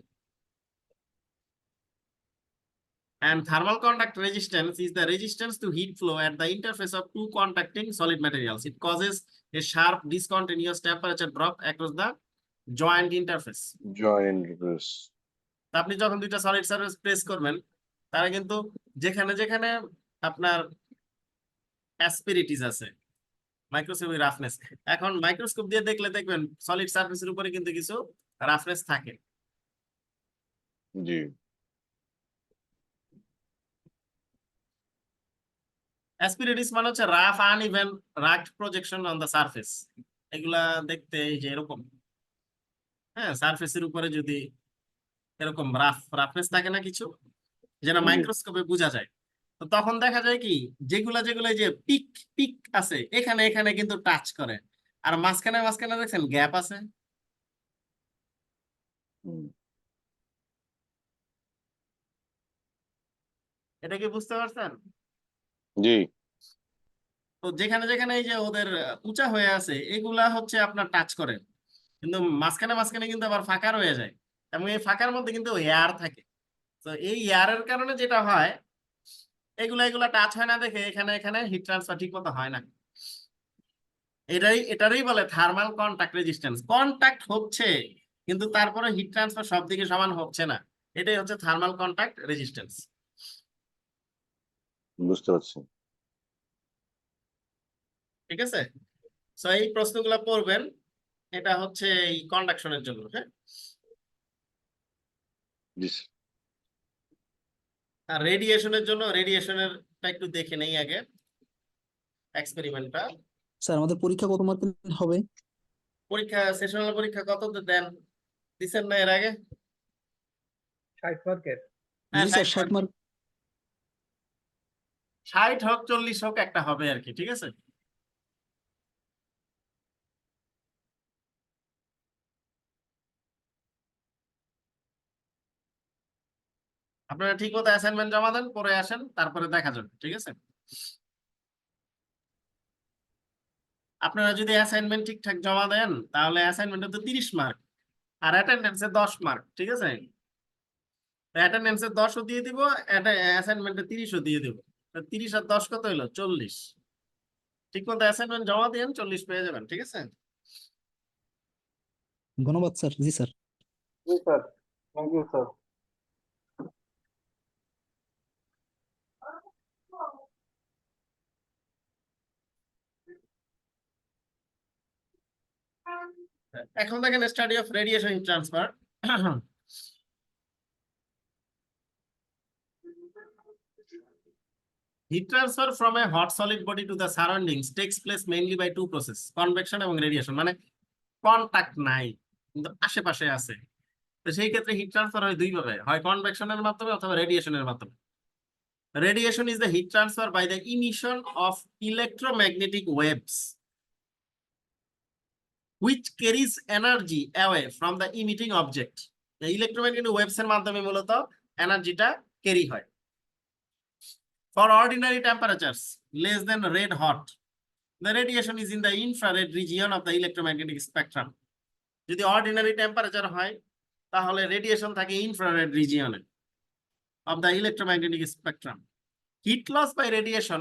[SPEAKER 1] And thermal contact resistance is the resistance to heat flow at the interface of two contacting solid materials. It causes a sharp discontinuous temperature drop across the joint interface.
[SPEAKER 3] Joint interface.
[SPEAKER 1] তা আপনি যখন দুইটা সলিড সারফেস প্রেস করবেন, তারা কিন্তু যেখানে যেখানে আপনার অ্যাসপিরিটিস আছে, মাইক্রোস্কোপিক রাফনেস, এখন মাইক্রোস্কোপ দিয়ে দেখলে দেখবেন সলিড সারফেসের উপরে কিন্তু কিছু রাফনেস থাকে।
[SPEAKER 3] জি,
[SPEAKER 1] অ্যাসপিরেটিস মানে হচ্ছে rough uneven rugged projection on the surface. এগুলা দেখতে এই যে এরকম, হ্যাঁ, সারফেসের উপরে যদি এরকম রাফনেস থাকে না কিছু, যেটা
[SPEAKER 3] জি
[SPEAKER 1] মাইক্রোস্কোপে বোঝা যায়, তো তখন দেখা যায় কি যেগুলা যেগুলা এই যে পিক পিক আছে এখানে এখানে কিন্তু টাচ করে, আর মাঝখানে মাঝখানে দেখছেন গ্যাপ আছে।
[SPEAKER 3] হুম,
[SPEAKER 1] এটা কি বুঝতে পারছেন?
[SPEAKER 3] জি
[SPEAKER 1] তো যেখানে যেখানে এই যে ওদের উঁচা হয়ে আছে এগুলা হচ্ছে আপনার টাচ করে, কিন্তু মাঝখানে মাঝখানে কিন্তু আবার ফাঁকা রয়ে যায়, এবং এই ফাঁকার মধ্যে কিন্তু এয়ার থাকে। তো এই এয়ারের কারণে যেটা হয়, এগুলা এগুলা টাচ হয় না দেখে এখানে এখানে হিট ট্রান্সফার ঠিক মতো হয় না। এটারই বলে থার্মাল কন্টাক্ট রেজিস্ট্যান্স। কন্টাক্ট হচ্ছে কিন্তু তারপরে হিট ট্রান্সফার সব দিকে সমান হচ্ছে না, এটাই হচ্ছে থার্মাল কন্টাক্ট রেজিস্ট্যান্স।
[SPEAKER 3] বুঝতে পারছি।
[SPEAKER 1] ঠিক আছে, সো এই প্রশ্নগুলো পড়বেন, এটা হচ্ছে এই কন্ডাকশনের জন্য। হ্যাঁ,
[SPEAKER 3] জি স্যার।
[SPEAKER 1] আর রেডিয়েশনের জন্য, রেডিয়েশনেরটা একটু দেখে নেই আগে এক্সপেরিমেন্টটা।
[SPEAKER 2] স্যার আমাদের পরীক্ষা কত মার্কের হবে?
[SPEAKER 1] পরীক্ষা, সেশনাল পরীক্ষা কত দেন, দিচ্ছেন না এর আগে?
[SPEAKER 4] 60 মার্কের।
[SPEAKER 1] হ্যাঁ,
[SPEAKER 2] জি স্যার,
[SPEAKER 1] 60
[SPEAKER 2] 60 মার্ক।
[SPEAKER 1] 60 হোক 40 হোক একটা হবে আর কি, ঠিক আছে। আপনারা ঠিক মতো অ্যাসাইনমেন্ট জমা দেন, পরে আসেন, তারপরে দেখা যাবে, ঠিক আছে। আপনারা যদি অ্যাসাইনমেন্ট ঠিকঠাক জমা দেন তাহলে অ্যাসাইনমেন্টে তো 30 মার্ক, আর অ্যাটেন্ডেন্সে 10 মার্ক, ঠিক আছে। অ্যাটেন্ডেন্সে 10ও দিয়ে দিব, অ্যাসাইনমেন্টে 30ও দিয়ে দিব। 30 আর 10 কত হইলো? 40। ঠিক মতো অ্যাসাইনমেন্ট জমা দিন, 40 পেয়ে যাবেন, ঠিক আছে।
[SPEAKER 2] ধন্যবাদ স্যার। জি স্যার।
[SPEAKER 4] জি স্যার, থ্যাংক ইউ স্যার।
[SPEAKER 1] এখন দেখেন study of radiation heat transfer. Heat transfer from a hot solid body to the surroundings takes place mainly by two processes, convection এবং radiation। মানে কন্টাক্ট নাই কিন্তু আশেপাশে আছে, তো সেই ক্ষেত্রে হিট ট্রান্সফার হয় দুই ভাবে, হয় কনভেকশনের মাধ্যমে অথবা রেডিয়েশনের মাধ্যমে। Radiation is the heat transfer by the emission of electromagnetic waves which carries energy away from the emitting object। Electromagnetic waves এর মাধ্যমে মূলত এনার্জিটা ক্যারি হয়। For ordinary temperatures less than red hot, the radiation is in the infrared region of the electromagnetic spectrum। যদি অর্ডিনারি টেম্পারেচার হয় তাহলে রেডিয়েশন থাকে infrared রিজিয়নে of the electromagnetic spectrum। Heat loss by radiation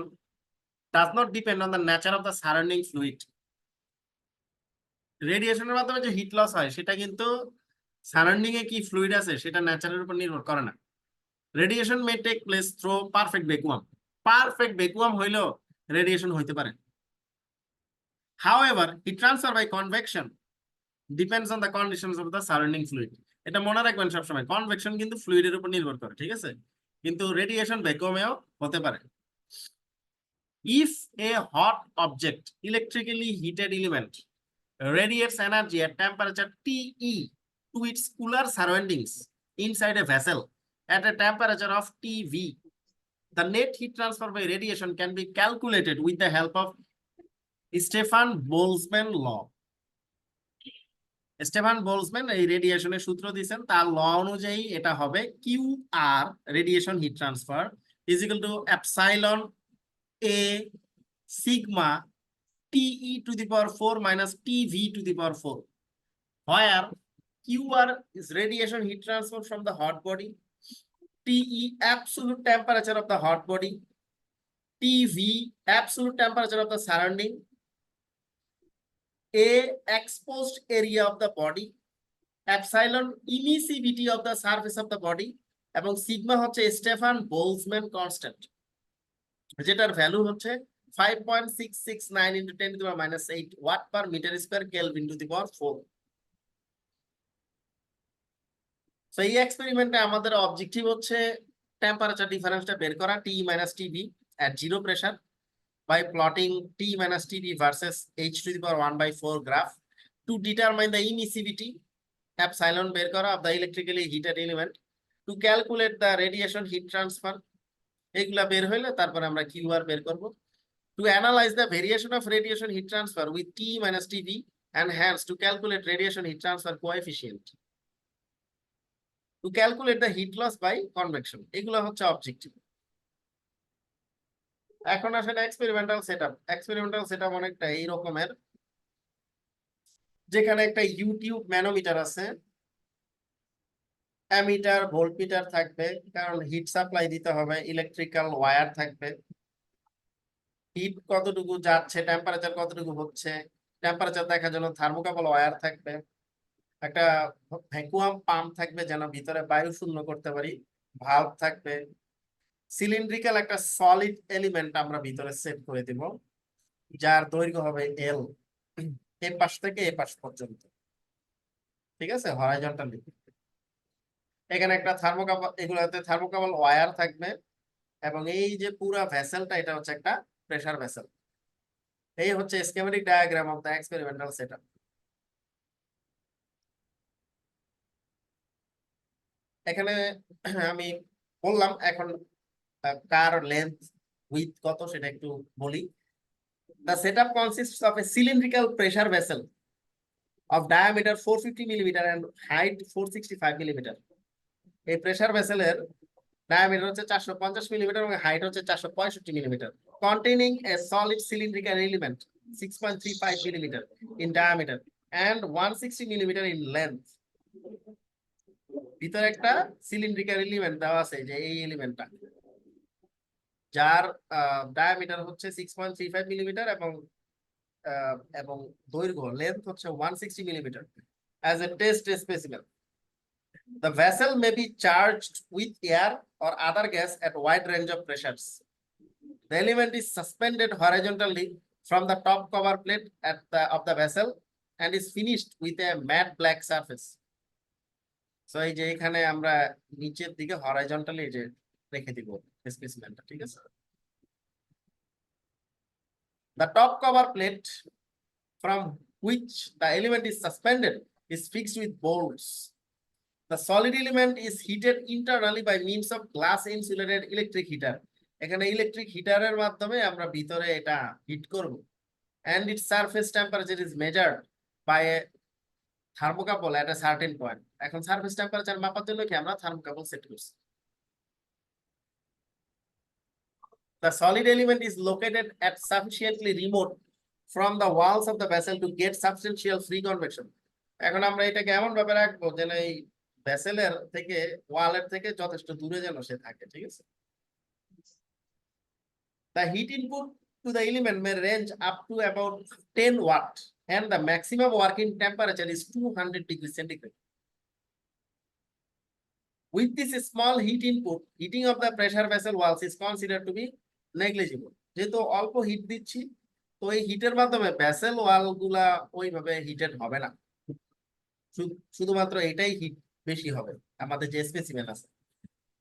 [SPEAKER 1] does not depend on the nature of the surrounding fluid। রেডিয়েশনের মাধ্যমে যে হিট লস হয় সেটা কিন্তু সারাউন্ডিং এ কি ফ্লুইড আছে সেটা ন্যাচারের উপর নির্ভর করে না। Radiation may take place through perfect vacuum. Perfect vacuum হইলেও রেডিয়েশন হইতে পারে। However, heat transfer by convection depends on the conditions of the surrounding fluid। এটা মনে রাখবেন সবসময়, কনভেকশন কিন্তু ফ্লুইডের উপর নির্ভর করে, ঠিক আছে, কিন্তু রেডিয়েশন ভ্যাকুয়ামেও হতে পারে। If a hot object, electrically heated element, radiates energy at temperature TE to its cooler surroundings inside a vessel at a temperature of TV, the net heat transfer by radiation can be calculated with the help of Stefan Boltzmann law। Stefan Boltzmann এই রেডিয়েশনের সূত্র দিয়েছেন, তার ল অনুযায়ী এটা হবে Q R radiation heat transfer is equal to epsilon A sigma TE to the power 4 minus TV to the power 4, where QR is radiation heat transfer from the hot body, TE absolute temperature of the hot body, TV absolute temperature of the surrounding, A exposed area of the body, epsilon emissivity of the surface of the body, এবং সিগমা হচ্ছে স্টেফান বোলজম্যান কনস্ট্যান্ট, যেটার ভ্যালু হচ্ছে 5.669 into 10 to the power -8 watt per metre square kelvin to the power 4। So এই এক্সপেরিমেন্টে আমাদের অবজেক্টিভ হচ্ছে টেম্পারেচার ডিফারেন্সটা বের করা, t minus t v at zero pressure, by plotting T minus TB versus H to the power 1 by 4 graph to determine the emissivity epsilon বের করা of the electrically heated element, to calculate the radiation heat transfer, এগুলা বের হইলে তারপরে আমরা QR বের করব, to analyze the variation of radiation heat transfer with T minus TB and hence to calculate radiation heat transfer coefficient, to calculate the heat loss by convection, এগুলা হচ্ছে অবজেক্টিভ। এখন আসলে এক্সপেরিমেন্টাল সেটআপ অনেকটা এই রকমের, যেখানে একটা ইউটিউব ম্যানোমিটার আছে, অ্যামিটার ভোল্টমিটার থাকবে, কারণ হিট সাপ্লাই দিতে হবে, ইলেকট্রিক্যাল ওয়্যার থাকবে, হিট কতটুকু যাচ্ছে, টেম্পারেচার কতটুকু হচ্ছে, টেম্পারেচার দেখার জন্য থার্মোকাপল ওয়্যার থাকবে, একটা ভ্যাকুয়াম পাম্প থাকবে যেন ভিতরে বায়ু শূন্য করতে পারি, ভালভ থাকবে, সিলিন্ড্রিক্যাল একটা সলিড এলিমেন্ট আমরা ভিতরে সেট করে দিব, যার দৈর্ঘ্য হবে L, এ পাশ থেকে এ পাশ পর্যন্ত, ঠিক আছে, হরাইজন্টালি। এখানে একটা থার্মোকাপল, এগুলোতে থার্মোকাপল ওয়্যার থাকবে, এবং এই যে পুরো ভেসেলটা এটা হচ্ছে একটা প্রেসার ভেসেল। এই হচ্ছে schematic diagram of the experimental setup. এখানে আমি বললাম, এখন কার লেন্থ উইথ কত সেটা একটু বলি। The setup consists of a cylindrical pressure vessel of diameter 450 mm and height 465 mm. এই প্রেসার ভেসেলের ডায়ামিটার হচ্ছে 450 mm এবং হাইট হচ্ছে 465 mm, containing a solid cylindrical element 6.35 mm in diameter and 160 mm in length. ভিতরে একটা সিলিন্ড্রিক্যাল এলিমেন্ট দেওয়া আছে, যে এই এলিমেন্টটা, যার ডায়ামিটার হচ্ছে 6.35 mm এবং দৈর্ঘ্য লেন্থ হচ্ছে 160 mm as a test specimen. The vessel may be charged with air or other gas at wide range of pressures. The element is suspended horizontally from the top cover plate of the vessel and is finished with a matte black surface. So এই যে এখানে আমরা নিচের দিকে হরাইজন্টালি যে রেখে দিব স্পেসিমেনটা, ঠিক আছে। The top cover plate from which the element is suspended is fixed with bolts. The solid element is heated internally by means of glass insulated electric heater. এখানে ইলেকট্রিক হিটারের মাধ্যমে আমরা ভিতরে এটা হিট করব, and its surface temperature is measured by a thermocouple at a certain point. এখন সারফেস টেম্পারেচার মাপার জন্য কি আমরা থার্মোকাপল সেট করছি। The solid element is located at sufficiently remote from the walls of the vessel to get substantial free convection. এখন আমরা এটাকে এমন ভাবে রাখবো যেন এই ভেসেলের থেকে, ওয়ালের থেকে যথেষ্ট দূরে যেন সে থাকে, ঠিক আছে। The heat input to the element may range up to about 10 watt and the maximum working temperature is 200 degrees centigrade. With this small heat input, heating of the pressure vessel walls is considered to be negligible. যেহেতু অল্প হিট দিচ্ছি, তো এই হিটের মাধ্যমে ভেসেল ওয়াল গুলা ওইভাবে হিটেড হবে না, শুধুমাত্র এটাই হিট বেশি হবে আমাদের যে স্পেসিমেন আছে।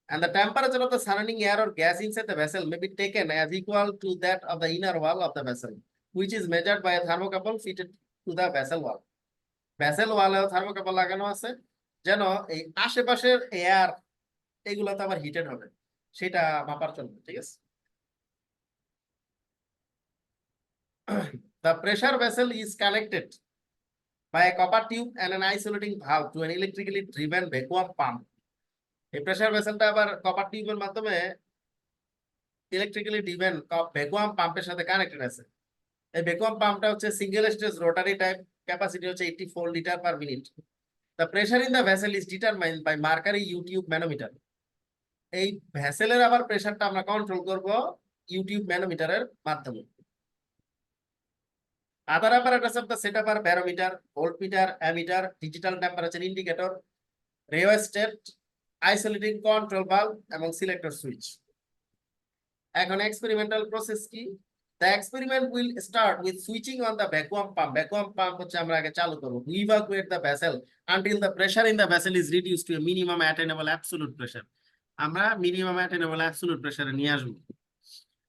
[SPEAKER 1] And the temperature of the surrounding air or gas inside the vessel may be taken as equal to that of the inner wall of the vessel, which is measured by a thermocouple fitted to the vessel wall. Vessel wall এও থার্মোকাপল লাগানো আছে, যেন এই আশেপাশের এয়ার এগুলো তো আবার হিটেড হবে সেটা মাপার জন্য, ঠিক আছে। The pressure vessel is connected by a copper tube and an isolating valve to an electrically driven vacuum pump. এই প্রেসার ভেসেলটা আবার কপার টিউবের মাধ্যমে ইলেকট্রিক্যালি ড্রিভেন ভ্যাকুয়াম পাম্পের সাথে কানেক্টেড আছে। এই ভ্যাকুয়াম পাম্পটা হচ্ছে single stage rotary type, capacity হচ্ছে 84 litre per minute. The pressure in the vessel is determined by Mercalli U-tube manometer. এই ভেসেলের আবার প্রেসারটা আমরা কন্ট্রোল করব ইউটিউব ম্যানোমিটারের মাধ্যমে। Other apparatus of the setup are barometer, voltmeter, ammeter, digital temperature indicator, rheostat, isolating control valve এবং selector switch. এখন experimental process কি? The experiment will start with switching on the vacuum pump. Vacuum pump হচ্ছে আমরা আগে চালু করব. We evacuate the vessel until the pressure in the vessel is reduced to a minimum attainable absolute pressure. আমরা minimum attainable absolute pressure নিয়ে আসব।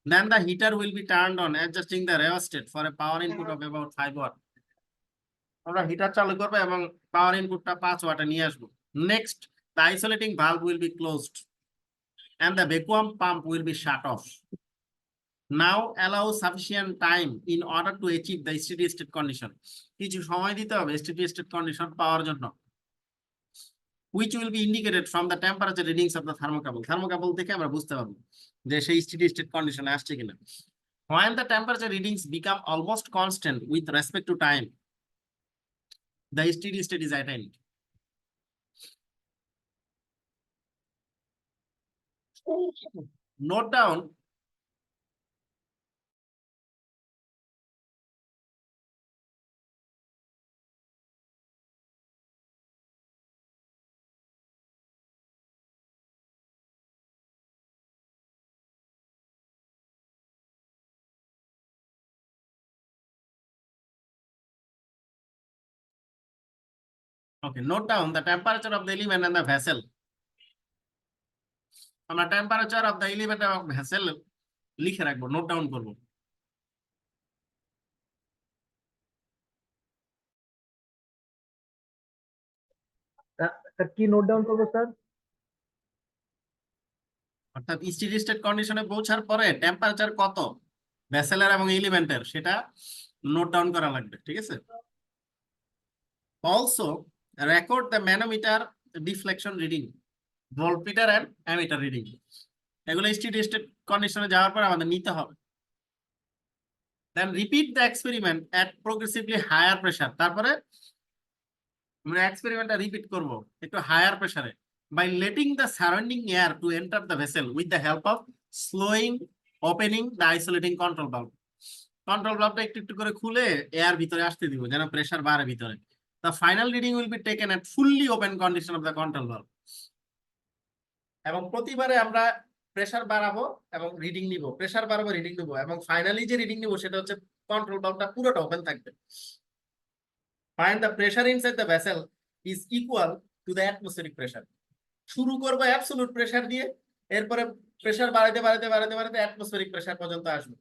[SPEAKER 1] Then the heater will be turned on, adjusting the rheostat for a power input of about 5 watt. আমরা হিটার চালু করবো এবং পাওয়ার ইনপুটটা 5 ওয়াটে নিয়ে আসবো। Next, the isolating valve will be closed and the vacuum pump will be shut off. Now allow sufficient time in order to achieve the steady state condition. কিছু সময় দিতে হবে steady state condition পাওয়ার জন্য, which will be indicated from the temperature readings of the thermocouple. Thermocouple থেকে আমরা বুঝতে পারবো যে সেই steady state condition আসছে কিনা। When the temperature readings become almost constant with respect to time, the steady state is attained. Note down okay, note down the temperature of the element and the vessel. আমরা temperature of the element এবং vessel লিখে রাখবো, নোট ডাউন করব।
[SPEAKER 4] স্যার কি নোট ডাউন করবো স্যার?
[SPEAKER 1] অর্থাৎ স্টেডি স্টেট কন্ডিশনে পৌঁছার পরে টেম্পারেচার কত ভেসেলের এবং এলিমেন্টের সেটা নোট ডাউন করা লাগবে, ঠিক আছে? Also record the manometer deflection reading, voltmeter and ammeter reading. এগুলো স্টেডি স্টেট কন্ডিশনে যাওয়ার পর আমাদের নিতে হবে। Then repeat the experiment at progressively higher pressure. তারপরে আমরা এক্সপেরিমেন্টটা রিপিট করব একটু হায়ার প্রেসারে, by letting the surrounding air to enter the vessel with the help of slowing, opening the isolating control valve. Control valve একটু একটু করে খুলে এয়ার ভিতরে আসতে দিব যেন প্রেসার বাড়ে ভিতরে। The final reading will be taken at fully open condition of the control valve. এবং প্রতিবারে আমরা প্রেসার বাড়াবো এবং রিডিং নিব, প্রেসার বাড়াবো রিডিং নিব, এবং ফাইনালি যে রিডিং নিব সেটা হচ্ছে কন্ট্রোল ভালভটা পুরোটা ওপেন থাকবে। Find the pressure inside the vessel is equal to the atmospheric pressure. শুরু করব অ্যাবসলিউট প্রেসার দিয়ে, এরপরে প্রেসার বাড়াতে বাড়াতে বাড়াতে বাড়াতে অ্যাটমসফেরিক প্রেসার পর্যন্ত আসবে।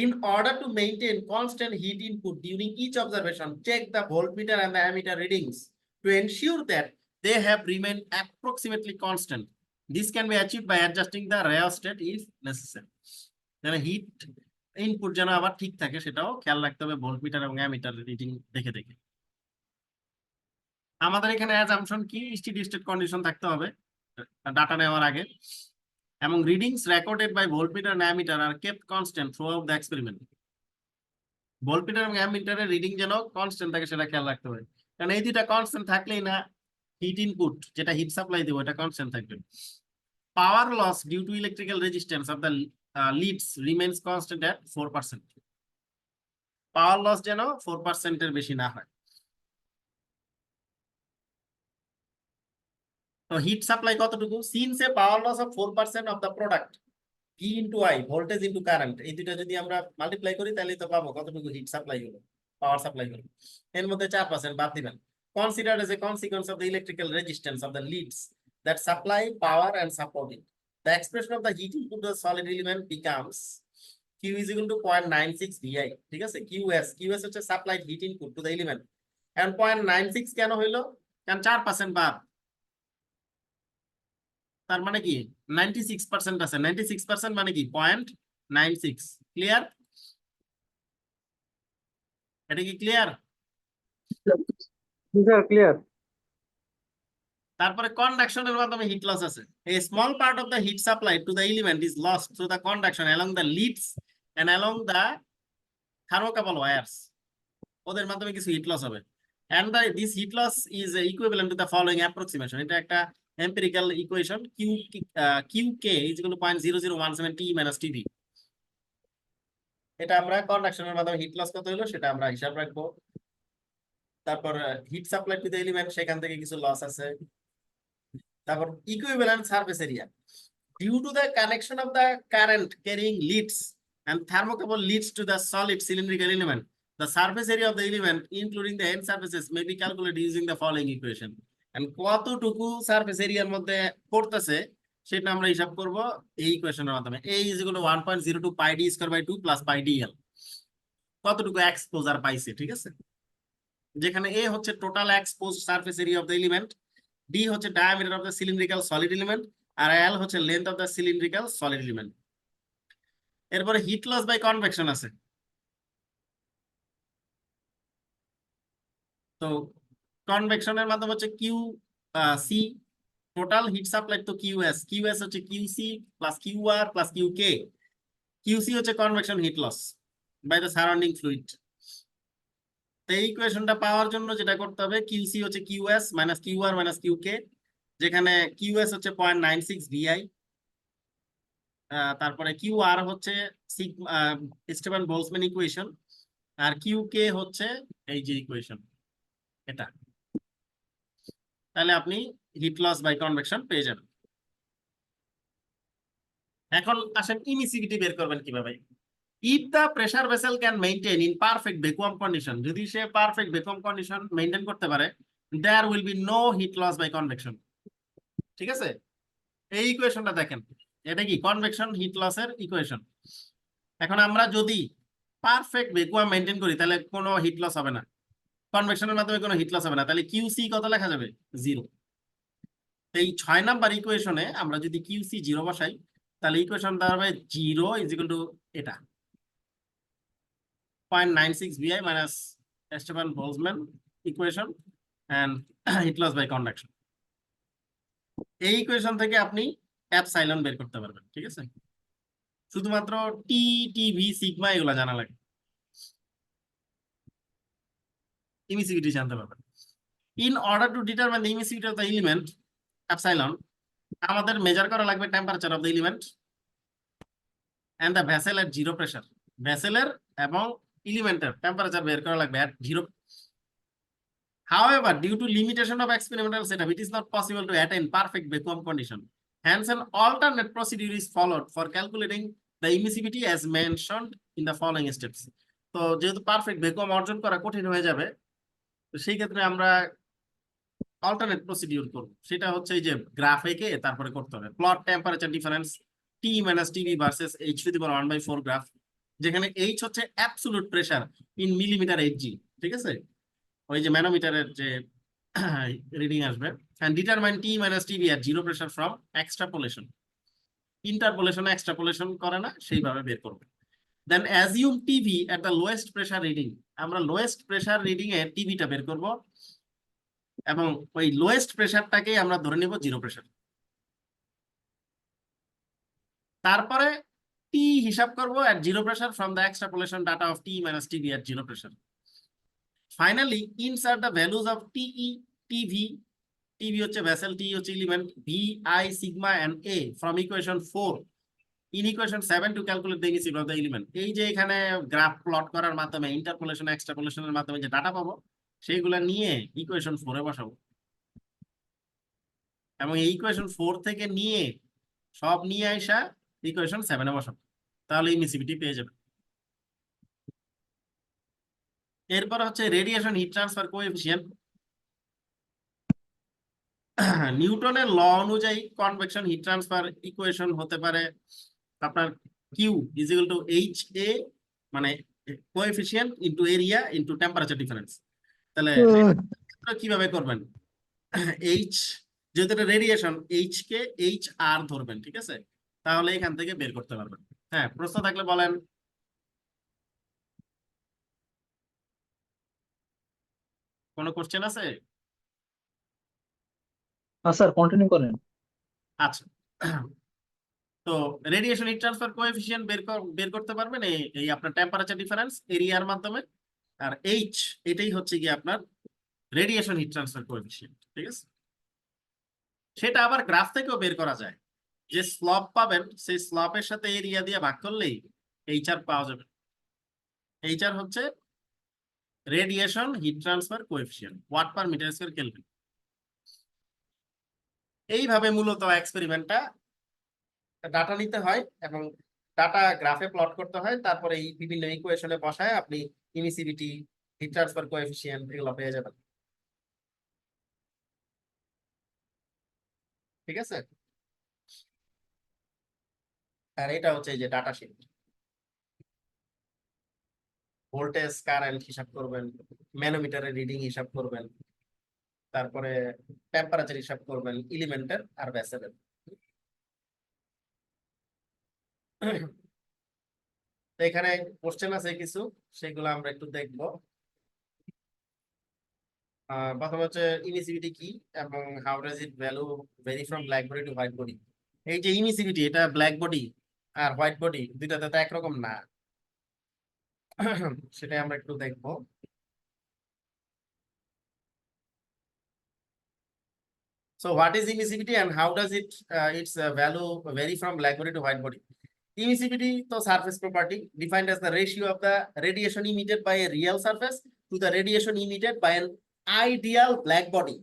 [SPEAKER 1] In order to maintain constant heat input during each observation, check the voltmeter and the ammeter readings to ensure that they have remained approximately constant. This can be achieved by adjusting the rheostat if necessary. যেন হিট ইনপুট যেন আবার ঠিক থাকে সেটাও খেয়াল রাখতে হবে ভোল্টমিটার এবং অ্যামিটার রিডিং দেখে দেখে। আমাদের এখানে অ্যাজাম্পশন কি, স্টেডি স্টেট কন্ডিশন থাকতে হবে ডাটা নেওয়ার আগে, এবং readings recorded by voltmeter and ammeter are kept constant throughout the experiment. Voltmeter এবং অ্যামিটারের রিডিং যেন কনস্ট্যান্ট থাকে সেটা খেয়াল রাখতে হবে, কারণ এই দুইটা কনস্ট্যান্ট থাকলেই না হিট ইনপুট যেটা হিট সাপ্লাই দেবো এটা কনস্ট্যান্ট থাকবে। Power loss due to electrical resistance of the leads remains constant at 4%। Power loss যেন 4% এর বেশি না হয়। তো হিট সাপ্লাই কতটুকু, since a power loss of 4% of the product V into I, voltage into current, এই দুটো যদি আমরা মাল্টিপ্লাই করি তাহলে তো পাবো কতটুকু হিট সাপ্লাই হলো, পাওয়ার সাপ্লাই হলো। এর মধ্যে 4% বাদ দিবেন। Considered as a consequence of the electrical resistance of the leads that supply power and support it, the expression of the heat input to the solid element becomes Q is equal to 0.96 VI, ঠিক আছে? QS হচ্ছে supplied heat input to the element, and 0.96 কেন হইলো, কারণ 4% বাদ, তার মানে কি 96% আছে, 96% মানে কি 0.96। ক্লিয়ার? এটা কি ক্লিয়ার?
[SPEAKER 4] Sir clear.
[SPEAKER 1] তারপরে কন্ডাকশনের মাধ্যমে হিট লস আছে। A small part of the heat supply to the element is lost through the conduction along the leads and along the thermocouple wires. ওদের মাধ্যমে কিছু হিট লস হবে, and this heat loss is equivalent to the following approximation. এটা একটা empirical equation, QK is equal to 0.0017 T minus TB. এটা আমরা কন্ডাকশনের মাধ্যমে হিট লস কত হলো সেটা আমরা হিসাব রাখবো। তারপর heat supply to the element, সেখান থেকে কিছু লস আছে। তারপর equivalent surface area, due to the connection of the current carrying leads and thermocouple leads to the solid cylindrical element, the surface area of the element including the end surfaces may be calculated using the following equation. And কতটুকু সারফেস এরিয়ার মধ্যে পড়তেছে সেটা আমরা হিসাব করব এই ইকুয়েশনের মাধ্যমে। A is equal to 1.02 pi D square by 2 plus pi d l, কতটুকু এক্সপোজার পাইছে, ঠিক আছে। যেখানে A হচ্ছে total expose surface area of the element, D হচ্ছে diameter of the cylindrical solid element, আর L হচ্ছে length of the cylindrical solid element. এরপরে হিট লস বাই কনভেকশন আছে। তো কনভেকশনের মাধ্যমে হচ্ছে q c, total heat supply তো কিউএস, কিউএস হচ্ছে q c plus QR plus QK, QC হচ্ছে convection heat loss by the surrounding fluid. তো এই ইকুয়েশনটা পাওয়ার জন্য যেটা করতে হবে, কিউসি হচ্ছে কিউএস মাইনাস কিউআর মাইনাস কিউকে, যেখানে কিউএস হচ্ছে 0.96 ভিআই, তারপরে কিউআর হচ্ছে স্টিফেন বোলসম্যান ইকুয়েশন, আর কিউকে হচ্ছে এই যে ইকুয়েশন এটা। তাহলে আপনি হিট লস বাই কনভেকশন পেয়ে যাবেন। এখন আসেন ইমিসিভিটি বের করবেন কিভাবে। If the pressure vessel can maintain in perfect vacuum condition, যদি সে পারফেক্ট ভ্যাকুয়াম কন্ডিশন মেইনটেইন করতে পারে, there will be no heat loss by convection. ঠিক আছে, এই ইকুয়েশনটা দেখেন, এটা কি কনভেকশন হিট লসের ইকুয়েশন। এখন আমরা যদি পারফেক্ট ভ্যাকুয়াম মেইনটেইন করি তাহলে কোনো হিট লস হবে না, কনভেকশনের মাধ্যমে কোনো হিট লস হবে না, তাহলে কিউসি কত লেখা যাবে, 0। এই 6 নাম্বার ইকুয়েশনে আমরা যদি কিউসি 0 বসাই, তাহলে ইকুয়েশন দাঁড়াবে 0 ইজ ইকুয়াল টু এটা 0.96 VI minus Esteban Boltzmann equation and heat loss by conduction. এই ইকুয়েশন থেকে আপনি এপসাইলন বের করতে পারবেন, ঠিক আছে। শুধুমাত্র টি, টিভি, সিগমা এগুলা জানা লাগে, ইমিসিভিটি জানতে পারবেন। In order to determine the emissivity of the element epsilon, আমাদের মেজার করা লাগবে temperature of the element and the vessel at 0 pressure. ভেসেলের এবং এলিমেন্টের টেম্পারেচার বের করা লাগবে at 0. However, due to limitation of experimental setup, it is not possible to attain perfect vacuum condition. Hence, an alternate procedure is followed for calculating the emissivity as mentioned in the following steps. তো যেহেতু পারফেক্ট ভ্যাকুয়াম অর্জন করা কঠিন হয়ে যাবে, তো সেই ক্ষেত্রে আমরা অল্টারনেট প্রসিডিউর করব। সেটা হচ্ছে এই যে গ্রাফ এঁকে তারপরে করতে হবে plot temperature difference T minus TV versus H to the power 1/4 graph, যেখানে এইচ হচ্ছে absolute pressure in millimetre HG, ঠিক আছে, ওই যে ম্যানোমিটারের যে রিডিং আসবে। and determine T minus TB at 0 pressure from extrapolation. Interpolation extrapolation করে না, সেইভাবে বের করবে। Then assume TB at the lowest pressure reading. আমরা lowest pressure reading এ TB টা বের করব এবং ওই lowest প্রেসারটাকে আমরা ধরে নিব 0 প্রেসার। তারপরে T হিসাব করব at 0 pressure from the extrapolation data of T minus TB at 0 pressure. Finally, insert the values of TE, TV, TB হচ্ছে vessel, T হচ্ছে element, V, I, sigma and A from equation 4 in equation 7 to calculate the emissivity of the element. এই যে এখানে গ্রাফ প্লট করার মাধ্যমে ইন্টারপোলেশন এক্সট্রাপোলেশনের মাধ্যমে যে ডাটা পাবো সেইগুলা নিয়ে ইকুয়েশন 4 এ বসাবো, এবং এই ইকুয়েশন 4 থেকে নিয়ে সব নিয়ে আইসা ইকুয়েশন 7 এ বসাবো, তাহলে এমিসিভিটি পেয়ে যাবে। এরপর হচ্ছে রেডিয়েশন হিট ট্রান্সফার কোএফিসিয়েন্ট। নিউটনের ল অনুযায়ী কনভেকশন হিট ট্রান্সফার ইকুয়েশন হতে পারে আপনার q is equal to h A, মানে coefficient into area into temperature difference. তাহলে কিভাবে করবেন, এইচ যেহেতু এটা রেডিয়েশন, এইচ কে এইচ আর ধরবেন, ঠিক আছে, তাহলে এখান থেকে বের করতে পারবেন। হ্যাঁ, প্রশ্ন থাকলে বলেন। কোনো কোশ্চেন আছে?
[SPEAKER 4] হ্যাঁ স্যার, কন্টিনিউ করেন।
[SPEAKER 1] আচ্ছা, তো রেডিয়েশন হিট ট্রান্সফার কোএফিসিয়েন্ট বের করতে পারবেন এই আপনার টেম্পারেচার ডিফারেন্স এরিয়ার মাধ্যমে, আর এইচ এটাই হচ্ছে কি আপনার রেডিয়েশন হিট ট্রান্সফার কোএফিসিয়েন্ট, ঠিক আছে। সেটা আবার গ্রাফ থেকেও বের করা যায়, যে স্লপ পাবেন সেই স্লপের সাথে এরিয়া দিয়ে ভাগ করলেই এইচআর পাওয়া যাবে। এইচআর হচ্ছে radiation heat transfer coefficient, watt per metre square kelvin. এইভাবে মূলত এক্সপেরিমেন্টটা ডাটা নিতে হয় এবং ডাটা গ্রাফে প্লট করতে হয়, তারপরে এই বিভিন্ন ইকুয়েশনে বসায় আপনি ইমিসিভিটি, হিট ট্রান্সফার কোএফিসিয়েন্ট এগুলো পেয়ে যাবেন, ঠিক আছে। আর এটা হচ্ছে এই যে ডাটা শিট, ভোল্টেজ কারেন্ট হিসাব করবেন, ম্যানোমিটারের রিডিং হিসাব করবেন, তারপরে টেম্পারেচার হিসাব করবেন এলিমেন্টের আর ভেসেলের। তো এখানে কোশ্চেন আছে কিছু, সেগুলো আমরা একটু দেখবো। প্রথম হচ্ছে ইমিসিভিটি কি এবং how does it value vary from black body to white body. এই যে ইমিসিভিটি, এটা ব্ল্যাক বডি আর হোয়াইট বডি দুইটাতে তো একরকম না, সেটাই আমরা একটু দেখবো। So what is emissivity and how does its value vary from black body to white body? Emissivity to surface property defined as the ratio of the radiation emitted by a real surface to the radiation emitted by an ideal black body.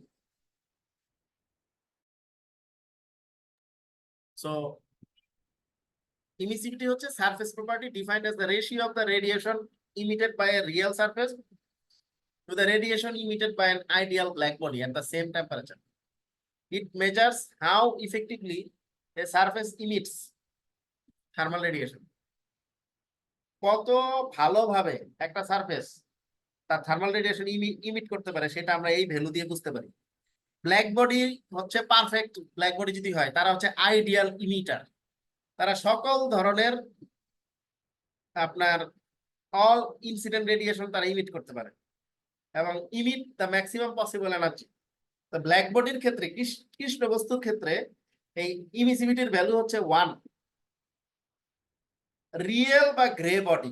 [SPEAKER 1] So emissivity হচ্ছে surface property defined as the ratio of the radiation emitted by a real surface to the radiation emitted by an ideal black body at the same temperature. It measures how effectively a surface emits thermal radiation. কত ভালোভাবে একটা সারফেস তার থার্মাল রেডিয়েশন ইমিট করতে পারে সেটা আমরা এই ভ্যালু দিয়ে বুঝতে পারি। ব্ল্যাক বডি হচ্ছে পারফেক্ট ব্ল্যাক বডি যদি হয়, তারা হচ্ছে আইডিয়াল ইমিটার, তারা সকল ধরনের আপনার অল ইনসিডেন্ট রেডিয়েশন তারা ইমিট করতে পারে এবং emit the maximum possible energy. তো ব্ল্যাক বডির ক্ষেত্রে, কৃষ্ণ বস্তুর ক্ষেত্রে এই ইমিসিভিটির ভ্যালু হচ্ছে 1। রিয়েল বা grey body,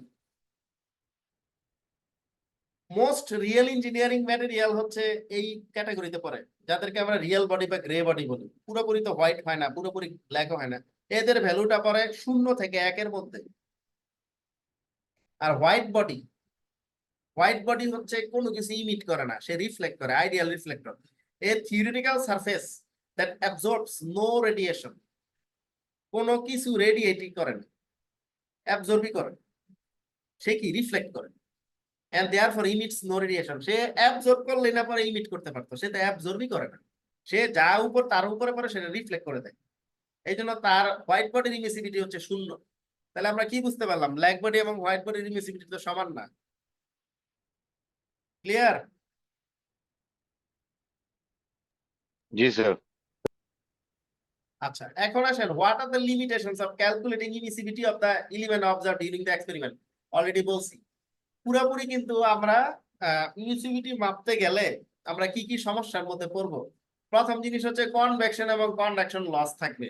[SPEAKER 1] most real engineering material হচ্ছে এই ক্যাটাগরিতে পড়ে, যাদেরকে আমরা রিয়েল বডি বা গ্রে বডি বলি। পুরোপুরি তো হোয়াইট হয় না, পুরোপুরি ব্ল্যাকও হয় না, এদের ভ্যালুটা পড়ে 0 থেকে 1 মধ্যে। আর হোয়াইট বডি হচ্ছে কোনো কিছু ইমিট করে না, সে রিফ্লেক্ট করে, ideal reflector. A theoretical surface that absorbs no radiation, কোনো কিছু রেডিয়েটই করে না, অ্যাবজর্বই করে, সে কি রিফ্লেক্ট করে। and therefore emits no radiation, say absorb করলে না পরে ইমিট করতে পারতো, সে তো অ্যাবজর্বই করে না, সে যা উপর তার উপরে পরে সেটা রিফ্লেক্ট করে দেয়। এই জন্য তার হোয়াইট বডির ইমিসিভিটি হচ্ছে 0। তাহলে আমরা কি বুঝতে পারলাম, ব্ল্যাক বডি এবং হোয়াইট বডির ইমিসিভিটি তো সমান না। ক্লিয়ার?
[SPEAKER 3] জি স্যার।
[SPEAKER 1] আচ্ছা, এখন আসেন, what are the limitations of calculating emissivity of the element observed during the experiment. Already বলছি, পুরোপুরি কিন্তু আমরা ইমিসিভিটি মাপতে গেলে আমরা কি কি সমস্যার মধ্যে পড়বো। প্রথম জিনিস হচ্ছে কনভেকশন এবং কন্ডাকশন লস থাকবে,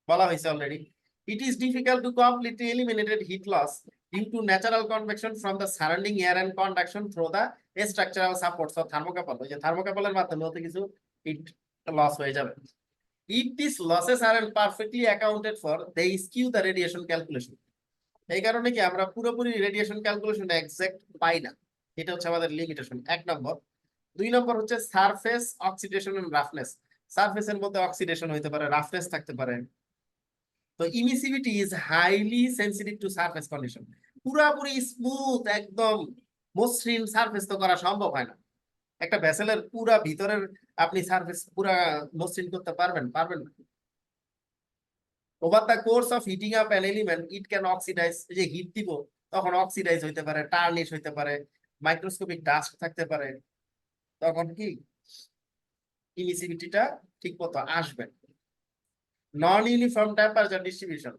[SPEAKER 1] বলা হয়েছে already. It is difficult to completely eliminated heat loss due to natural convection from the surrounding air and conduction through the structural supports of thermocouple. ওই যে থার্মোকাপলের মাধ্যমে হতে কিছু হিট লস হয়ে যাবে। If these losses aren't perfectly accounted for, they skew the radiation calculation. এই কারণে কি আমরা পুরোপুরি রেডিয়েশন ক্যালকুলেশন এক্সাক্ট পাই না, এটা হচ্ছে আমাদের লিমিটেশন 1 নম্বর। 2 নম্বর হচ্ছে সারফেস অক্সিডেশন এন্ড রাফনেস। সারফেসের মধ্যে অক্সিডেশন হইতে পারে, রাফনেস থাকতে পারে। তো emissivity is highly sensitive to surface condition. পুরোপুরি স্মুথ একদম মসৃণ সারফেস তো করা সম্ভব হয় না। একটা ভেসেলের পুরা ভিতরের আপনি সারফেস পুরা মসৃণ করতে পারবেন না। Over the course of heating up an element it can oxidise. এই যে হিট দিব তখন অক্সিডাইজ হইতে পারে, টার্নিশ হইতে পারে, মাইক্রোস্কোপিক ডাস্ট থাকতে পারে, তখন কি ইমিসিভিটিটা ঠিক মতো আসবে। নন ইউনিফর্ম টেম্পারেচার ডিস্ট্রিবিউশন,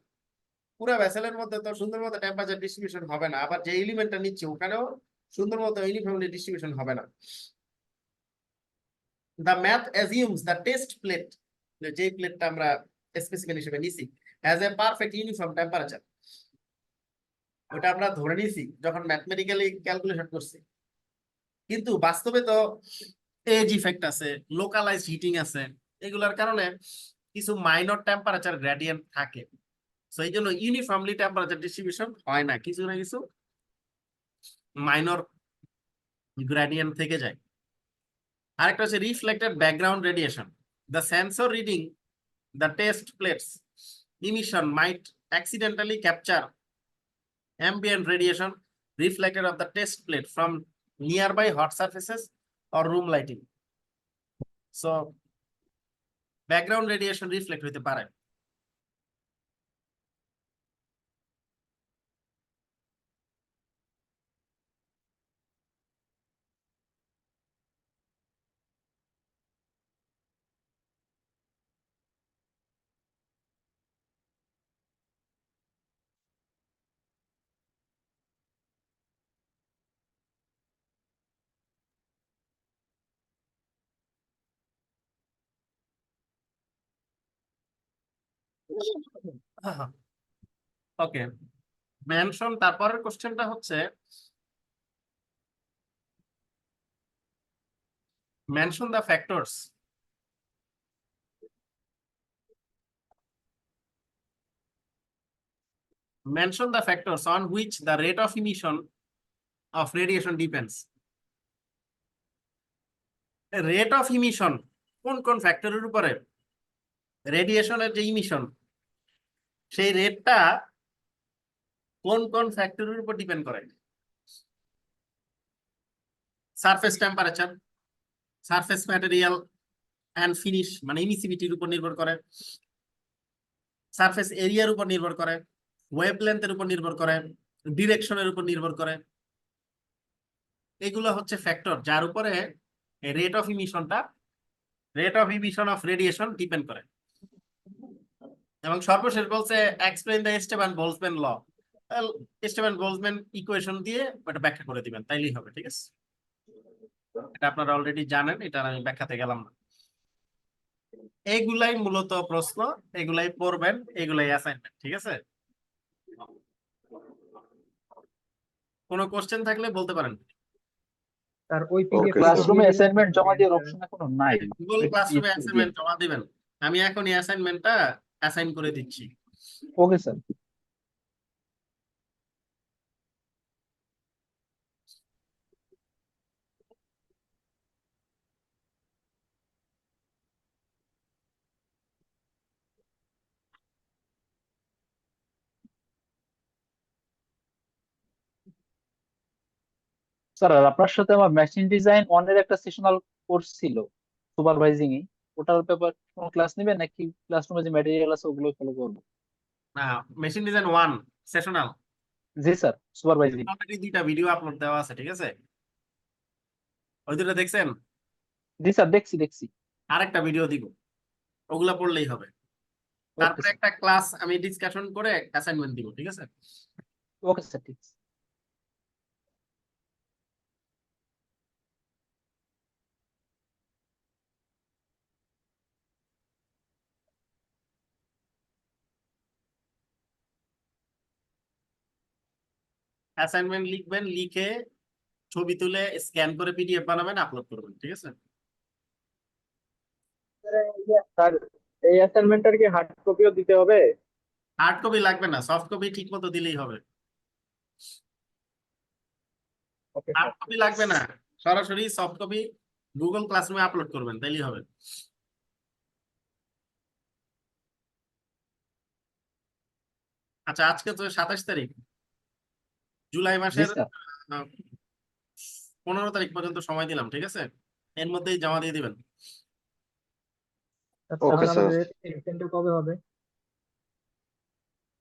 [SPEAKER 1] পুরো ভেসেলের মধ্যে তো সুন্দর মতো টেম্পারেচার ডিস্ট্রিবিউশন হবে না, আবার যে এলিমেন্টটা নিচ্ছে ওখানেও সুন্দর মতো ইউনিফর্মলি ডিস্ট্রিবিউশন হবে না। The math assumes the test plate, যে প্লেটটা আমরা স্পেসিমেন হিসেবে নিছি, has a perfect uniform temperature. ওটা আমরা ধরে নিছি যখন ম্যাথমেটিক্যালি ক্যালকুলেশন করছি, কিন্তু বাস্তবে তো এজ ইফেক্ট আছে, লোকালাইজড হিটিং আছে, এগুলোর কারণে কিছু মাইনর টেম্পারেচার গ্রেডিয়েন্ট থাকে। সো এই জন্য ইউনিফর্মলি টেম্পারেচার ডিস্ট্রিবিউশন হয় না, কিছু না কিছু মাইনর গ্রেডিয়েন্ট থেকে যায়। আরেকটা হচ্ছে reflected background radiation. The sensor reading the test plates emission might accidentally capture ambient radiation reflected of the test plate from nearby hot surfaces or room lighting. So background radiation reflect হইতে পারে। ওকে, মেনশন, তারপরের কোশ্চেনটা হচ্ছে mention the factors on which the rate of emission of radiation depends. Rate of emission কোন কোন ফ্যাক্টরের উপরে রেডিয়েশনের যে ইমিশন সেই রেটটা কোন কোন ফ্যাক্টরের উপর ডিপেন্ড করে? Surface temperature, surface material and finish মানে ইমিসিভিটির উপর নির্ভর করে, সারফেস এরিয়ার উপর নির্ভর করে, ওয়েভলেন্থের উপর নির্ভর করে, ডিরেকশনের উপর নির্ভর করে। এগুলো হচ্ছে ফ্যাক্টর যার উপরে rate of emission of radiation depend করে। এবং সর্বশেষ বলছে explain the Stefan Boltzmann law, Stefan Boltzmann equation দিয়ে এটা ব্যাখ্যা করে দিবেন, তাইলেই হবে। ঠিক আছে, এটা আপনারা অলরেডি জানেন, এটা আমি ব্যাখ্যাতে গেলাম না। এইগুলাই মূলত প্রশ্ন, এগুলাই পড়বেন, এগুলাই অ্যাসাইনমেন্ট। ঠিক আছে, কোনো কোশ্চেন থাকলে বলতে পারেন।
[SPEAKER 4] স্যার ওই পিডিএফ
[SPEAKER 5] ক্লাসরুমে অ্যাসাইনমেন্ট জমা দেওয়ার অপশন এখনো নাই।
[SPEAKER 1] গুগল ক্লাসরুমে অ্যাসাইনমেন্ট জমা দিবেন, আমি এখনই অ্যাসাইনমেন্টটা অ্যাসাইন করে দিচ্ছি।
[SPEAKER 5] Okay sir. স্যার আর আপনার সাথে আমার মেশিন ডিজাইন অনের একটা সেশনাল কোর্স ছিল সুপারভাইজিং এ, ওটার ব্যাপার কোন ক্লাস নেবেন নাকি ক্লাসরুমে যে ম্যাটেরিয়াল আছে ওগুলো ফলো করবো?
[SPEAKER 1] না, মেশিন ডিজাইন 1 সেশনাল
[SPEAKER 5] জি স্যার, সুপারভাইজিং।
[SPEAKER 1] অলরেডি 2টা ভিডিও আপলোড দেওয়া আছে। ঠিক আছে, ওই দুটো দেখছেন?
[SPEAKER 5] জি স্যার, দেখছি।
[SPEAKER 1] আরেকটা ভিডিও দিব, ওগুলা পড়লেই হবে। তারপরে একটা ক্লাস আমি ডিসকাশন করে অ্যাসাইনমেন্ট দিব। ঠিক আছে,
[SPEAKER 5] ওকে স্যার, ঠিক আছে।
[SPEAKER 1] অ্যাসাইনমেন্ট লিখবেন, লিখে ছবি তুলে স্ক্যান করে পিডিএফ বানাবেন, আপলোড করবেন। ঠিক আছে,
[SPEAKER 4] স্যার এই অ্যাসাইনমেন্টটার কি হার্ড কপিও দিতে হবে?
[SPEAKER 1] হার্ড কপি লাগবে না, সফট কপি ঠিক মতো দিলেই হবে।
[SPEAKER 4] ওকে
[SPEAKER 1] হার্ড কপি লাগবে না, সরাসরি সফট কপি গুগল ক্লাসরুমে আপলোড করবেন, তাইলেই হবে। আচ্ছা, আজকে তো 27 তারিখ, জুলাই
[SPEAKER 5] জি
[SPEAKER 1] মাসের
[SPEAKER 5] স্যার।
[SPEAKER 1] 15 তারিখ পর্যন্ত সময় দিলাম। ঠিক আছে, এর মধ্যেই জমা দিয়ে দিবেন।
[SPEAKER 3] Okay sir.
[SPEAKER 4] আমাদের এক্সামটা কবে হবে?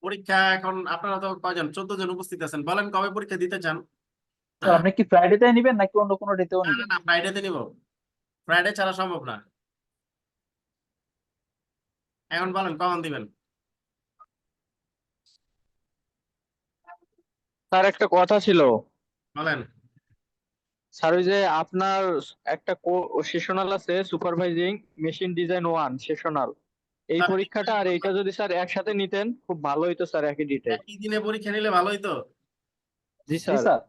[SPEAKER 1] পরীক্ষা এখন আপনারা তো কয়জন, 14 জন উপস্থিত আছেন, বলেন কবে পরীক্ষা দিতে চান?
[SPEAKER 5] স্যার আপনি কি ফ্রাইডেতে নেবেন নাকি অন্য কোনো ডেতেও
[SPEAKER 1] না না
[SPEAKER 5] নেবেন?
[SPEAKER 1] না, ফ্রাইডেতে নিব, ফ্রাইডে ছাড়া সম্ভব না। এখন বলেন কখন দিবেন?
[SPEAKER 6] স্যার একটা কথা ছিল।
[SPEAKER 1] বলেন।
[SPEAKER 6] স্যার ওই যে আপনার একটা সেশনাল আছে সুপারভাইজিং মেশিন ডিজাইন 1 সেশনাল, এই
[SPEAKER 1] স্যার,
[SPEAKER 6] পরীক্ষাটা আর এইটা যদি স্যার একসাথে নিতেন খুব ভালো হতো স্যার, একই ডিটেল।
[SPEAKER 1] একই দিনে পরীক্ষা নিলে ভালোই তো।
[SPEAKER 6] জি
[SPEAKER 5] জি
[SPEAKER 6] স্যার।
[SPEAKER 5] স্যার।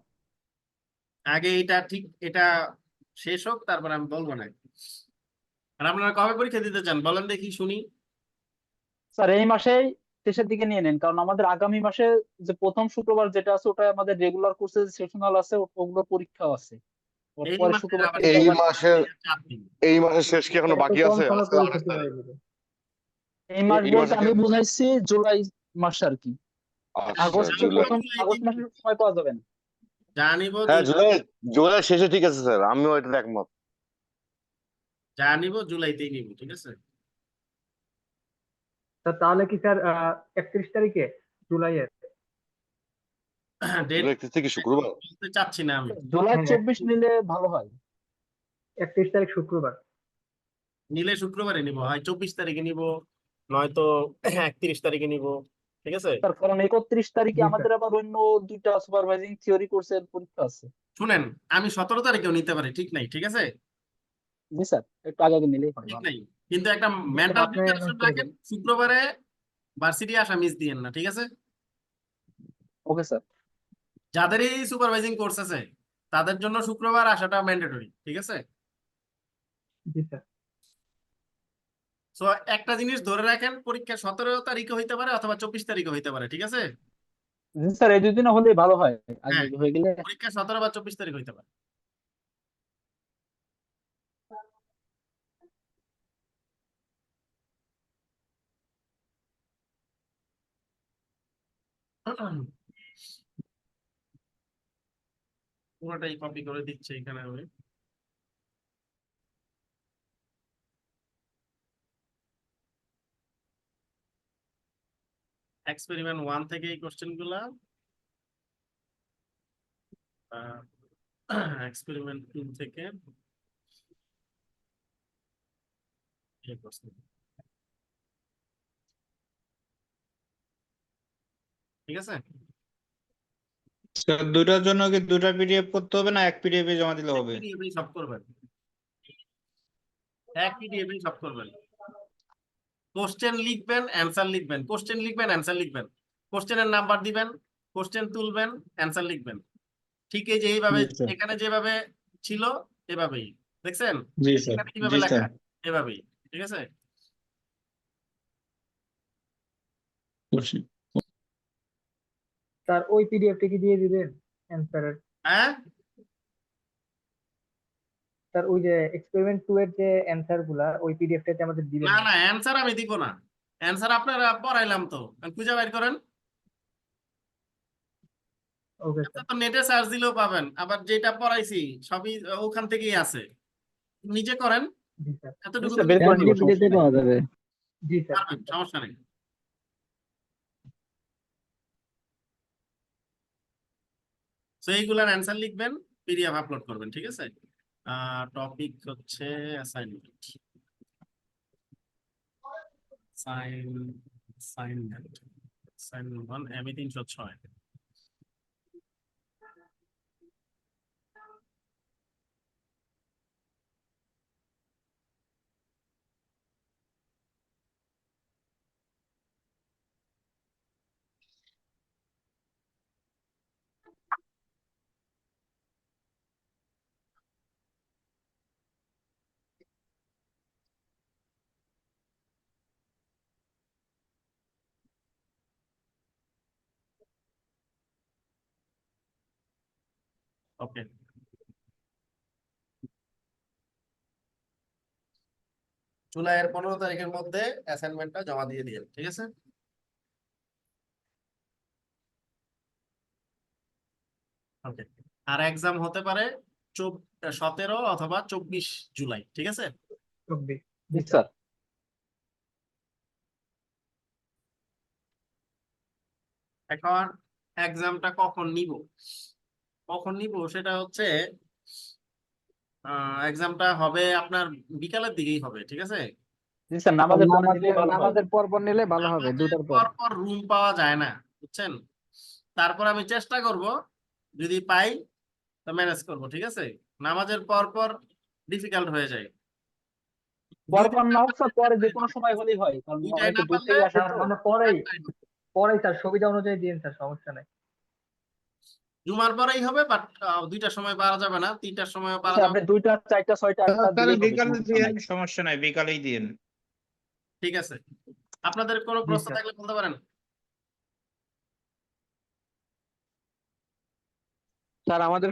[SPEAKER 1] আগে এটা ঠিক, এটা শেষ হোক, তারপর আমি বলবো না। আর আপনারা কবে পরীক্ষা দিতে চান বলেন দেখি, শুনি।
[SPEAKER 5] স্যার এই মাসেই শেষের দিকে নিয়ে নেন, কারণ আমাদের আগামী মাসে যে প্রথম শুক্রবার যেটা আছে ওটা আমাদের রেগুলার কোর্সের সেশনাল আছে, ওগুলো পরীক্ষা আছে। ওর
[SPEAKER 1] এই
[SPEAKER 5] পরে
[SPEAKER 1] মাসের
[SPEAKER 5] শুক্রবার
[SPEAKER 1] আবার
[SPEAKER 5] থেকে
[SPEAKER 3] এই
[SPEAKER 5] আবার
[SPEAKER 3] মাসের
[SPEAKER 1] 4 দিন।
[SPEAKER 3] এই মাসের শেষ কি এখনো বাকি
[SPEAKER 4] কম
[SPEAKER 3] আছে?
[SPEAKER 4] সময়
[SPEAKER 3] আজকে
[SPEAKER 4] পরে
[SPEAKER 3] 28
[SPEAKER 4] ছুটি
[SPEAKER 3] তারিখ।
[SPEAKER 4] হয়ে যাবে।
[SPEAKER 5] এই মাস
[SPEAKER 3] এই
[SPEAKER 5] বলতে
[SPEAKER 3] মাসে
[SPEAKER 5] আমি
[SPEAKER 3] কি-
[SPEAKER 5] বুঝাইছি জুলাই মাস আর কি।
[SPEAKER 3] আচ্ছা,
[SPEAKER 5] আগস্টের
[SPEAKER 3] জুলাই।
[SPEAKER 5] প্রথম আগস্ট মাসের সময় পাওয়া যাবে না।
[SPEAKER 1] জানিব
[SPEAKER 3] হ্যাঁ, জুলাই শেষে ঠিক আছে স্যার, আমিও এটা একমত।
[SPEAKER 1] জানিব জুলাইতেই নিব। ঠিক আছে,
[SPEAKER 4] স্যার তাহলে কি স্যার 31 তারিখে জুলাইয়ের?
[SPEAKER 1] ডেট
[SPEAKER 3] জুলাই 31 থেকে শুক্রবার।
[SPEAKER 1] বলতে চাচ্ছি না আমি,
[SPEAKER 5] জুলাই
[SPEAKER 4] হ্যাঁ,
[SPEAKER 5] 24 নিলে ভালো হয়।
[SPEAKER 4] 31 তারিখ শুক্রবার।
[SPEAKER 1] নিলে শুক্রবারে নিব, হয় 24 তারিখে নিব, নয়তো 31 তারিখে নিব। ঠিক আছে,
[SPEAKER 5] তার কারণ 31 তারিখে
[SPEAKER 4] জি
[SPEAKER 5] আমাদের আবার অন্য দুইটা সুপারভাইজিং থিওরি কোর্সের পরীক্ষা আছে।
[SPEAKER 1] শুনেন, আমি 17 তারিখেও নিতে পারি, ঠিক নাই। ঠিক আছে,
[SPEAKER 5] জি স্যার, একটু আগে আগে নিলেই হয়
[SPEAKER 1] ঠিক
[SPEAKER 5] ভালো।
[SPEAKER 1] নাই, কিন্তু একটা
[SPEAKER 4] জি স্যার,
[SPEAKER 1] মেন্টাল
[SPEAKER 4] আপনি
[SPEAKER 1] প্রিপারেশন
[SPEAKER 4] অ্যানাউন্স করে
[SPEAKER 1] রাখেন।
[SPEAKER 4] দিন।
[SPEAKER 1] শুক্রবারে ভার্সিটি আসা মিস দিয়েন না, ঠিক আছে?
[SPEAKER 5] Okay sir.
[SPEAKER 1] যাদেরই সুপারভাইজিং কোর্স আছে তাদের জন্য শুক্রবার আসাটা ম্যান্ডেটরি, ঠিক আছে?
[SPEAKER 4] জি স্যার।
[SPEAKER 1] সো একটা জিনিস ধরে রাখেন, পরীক্ষা 17 তারিখে হইতে পারে অথবা 24 তারিখে হইতে পারে, ঠিক আছে?
[SPEAKER 5] জি স্যার, এই 2 দিনে হলেই ভালো হয়, আগে
[SPEAKER 1] হ্যাঁ,
[SPEAKER 5] আগে হয়ে গেলে।
[SPEAKER 1] পরীক্ষা 17 বা 24 তারিখ হইতে পারে। পুরোটাই কপি করে দিচ্ছে এখানে আমি। এক্সপেরিমেন্ট 1 থেকে এই কোশ্চেন গুলা, এক্সপেরিমেন্ট 2 থেকে এই প্রশ্ন, ঠিক আছে?
[SPEAKER 7] স্যার দুটার জন্য কি দুটা পিডিএফ করতে হবে না এক পিডিএফ এ জমা দিলে হবে?
[SPEAKER 1] পিডিএফ সব করবেন, এক পিডিএফ সব করবেন। কোশ্চেন লিখবেন, অ্যান্সার লিখবেন, কোশ্চেন লিখবেন, অ্যান্সার লিখবেন, কোশ্চেনের নাম্বার দিবেন, কোশ্চেন তুলবেন, অ্যান্সার লিখবেন। ঠিক এই যে এইভাবে
[SPEAKER 7] জি স্যার।
[SPEAKER 1] এখানে যেভাবে ছিল এভাবেই, দেখছেন
[SPEAKER 7] জি স্যার।
[SPEAKER 1] এখানে কিভাবে
[SPEAKER 7] জি
[SPEAKER 1] লেখা,
[SPEAKER 7] স্যার।
[SPEAKER 1] এভাবেই, ঠিক আছে?
[SPEAKER 4] স্যার ওই পিডিএফটা কি দিয়ে দিবেন অ্যান্সারের?
[SPEAKER 1] হ্যাঁ,
[SPEAKER 4] স্যার ওই যে এক্সপেরিমেন্ট 2 এর যে অ্যান্সার গুলা ওই পিডিএফটাতে আমাদের দিবেন
[SPEAKER 1] না
[SPEAKER 4] না?
[SPEAKER 1] না, অ্যান্সার আমি দিব না, অ্যান্সার আপনারা পড়াইলাম তো, খুঁজে বের করেন।
[SPEAKER 4] ওকে
[SPEAKER 1] আপনারা
[SPEAKER 4] স্যার।
[SPEAKER 1] তো নেটে সার্চ দিলেও পাবেন, আবার যেটা পড়াইছি সবই ওখান থেকেই আছে, নিজে করেন।
[SPEAKER 4] জি স্যার।
[SPEAKER 1] এতটুকু
[SPEAKER 5] স্যার
[SPEAKER 1] তো
[SPEAKER 5] বের করে নিব,
[SPEAKER 2] ChatGPT তে পাওয়া যাবে।
[SPEAKER 4] জি স্যার।
[SPEAKER 1] পারবেন, সমস্যা নেই। তো এইগুলার অ্যান্সার লিখবেন, পিডিএফ আপলোড করবেন, ঠিক আছে? টপিক হচ্ছে অ্যাসাইনমেন্ট, অ্যাসাইনমেন্ট 1 এমই 306। ওকে, জুলাইয়ের 15 তারিখের মধ্যে অ্যাসাইনমেন্টটা জমা দিয়ে দিন, ঠিক আছে? ওকে, আর এক্সাম হতে পারে 17 অথবা 24 জুলাই, ঠিক আছে?
[SPEAKER 4] চব্বিশ।
[SPEAKER 5] জি
[SPEAKER 4] জি
[SPEAKER 5] স্যার।
[SPEAKER 1] এখন এক্সামটা কখন নিব সেটা হচ্ছে, এক্সামটা হবে আপনার বিকালের দিকেই হবে, ঠিক আছে?
[SPEAKER 5] জি স্যার, নামাজের পরে নিলেই ভালো হয়।
[SPEAKER 2] নামাজের পর পর নিলে ভালো হবে,
[SPEAKER 1] নামাজের
[SPEAKER 2] 2টার পর।
[SPEAKER 1] পর পর রুম পাওয়া যায় না, বুঝছেন? তারপর আমি চেষ্টা করব, যদি পাই তো ম্যানেজ করব, ঠিক আছে? নামাজের পর পর ডিফিকাল্ট হয়ে যায়।
[SPEAKER 5] পরপর না হোক স্যার, পরে যে কোনো সময় হলেই হয়, কারণ
[SPEAKER 1] দুইটাই
[SPEAKER 5] অনেকে
[SPEAKER 1] না
[SPEAKER 5] দূর
[SPEAKER 1] পারলে
[SPEAKER 5] থেকে আসে
[SPEAKER 4] স্যার
[SPEAKER 5] তো।
[SPEAKER 4] মানে পরেই পরেই স্যার সুবিধা অনুযায়ী দিন স্যার, সমস্যা নাই।
[SPEAKER 1] জুমার পরেই হবে, বাট 2টার সময় পারা যাবে না, 3টার সময় পারা
[SPEAKER 5] স্যার
[SPEAKER 1] যাবে।
[SPEAKER 5] আপনি 2টা, 4টা, 6টা, 8টা
[SPEAKER 7] তাহলে
[SPEAKER 5] দিলেই হবে,
[SPEAKER 7] বিকালে
[SPEAKER 5] সমস্যা
[SPEAKER 7] দিয়েন,
[SPEAKER 5] নাই।
[SPEAKER 7] সমস্যা নাই, বিকালেই দিয়েন।
[SPEAKER 1] ঠিক আছে, আপনাদের কোনো
[SPEAKER 4] জি
[SPEAKER 1] প্রশ্ন
[SPEAKER 4] স্যার।
[SPEAKER 1] থাকলে বলতে পারেন।
[SPEAKER 6] স্যার আমাদের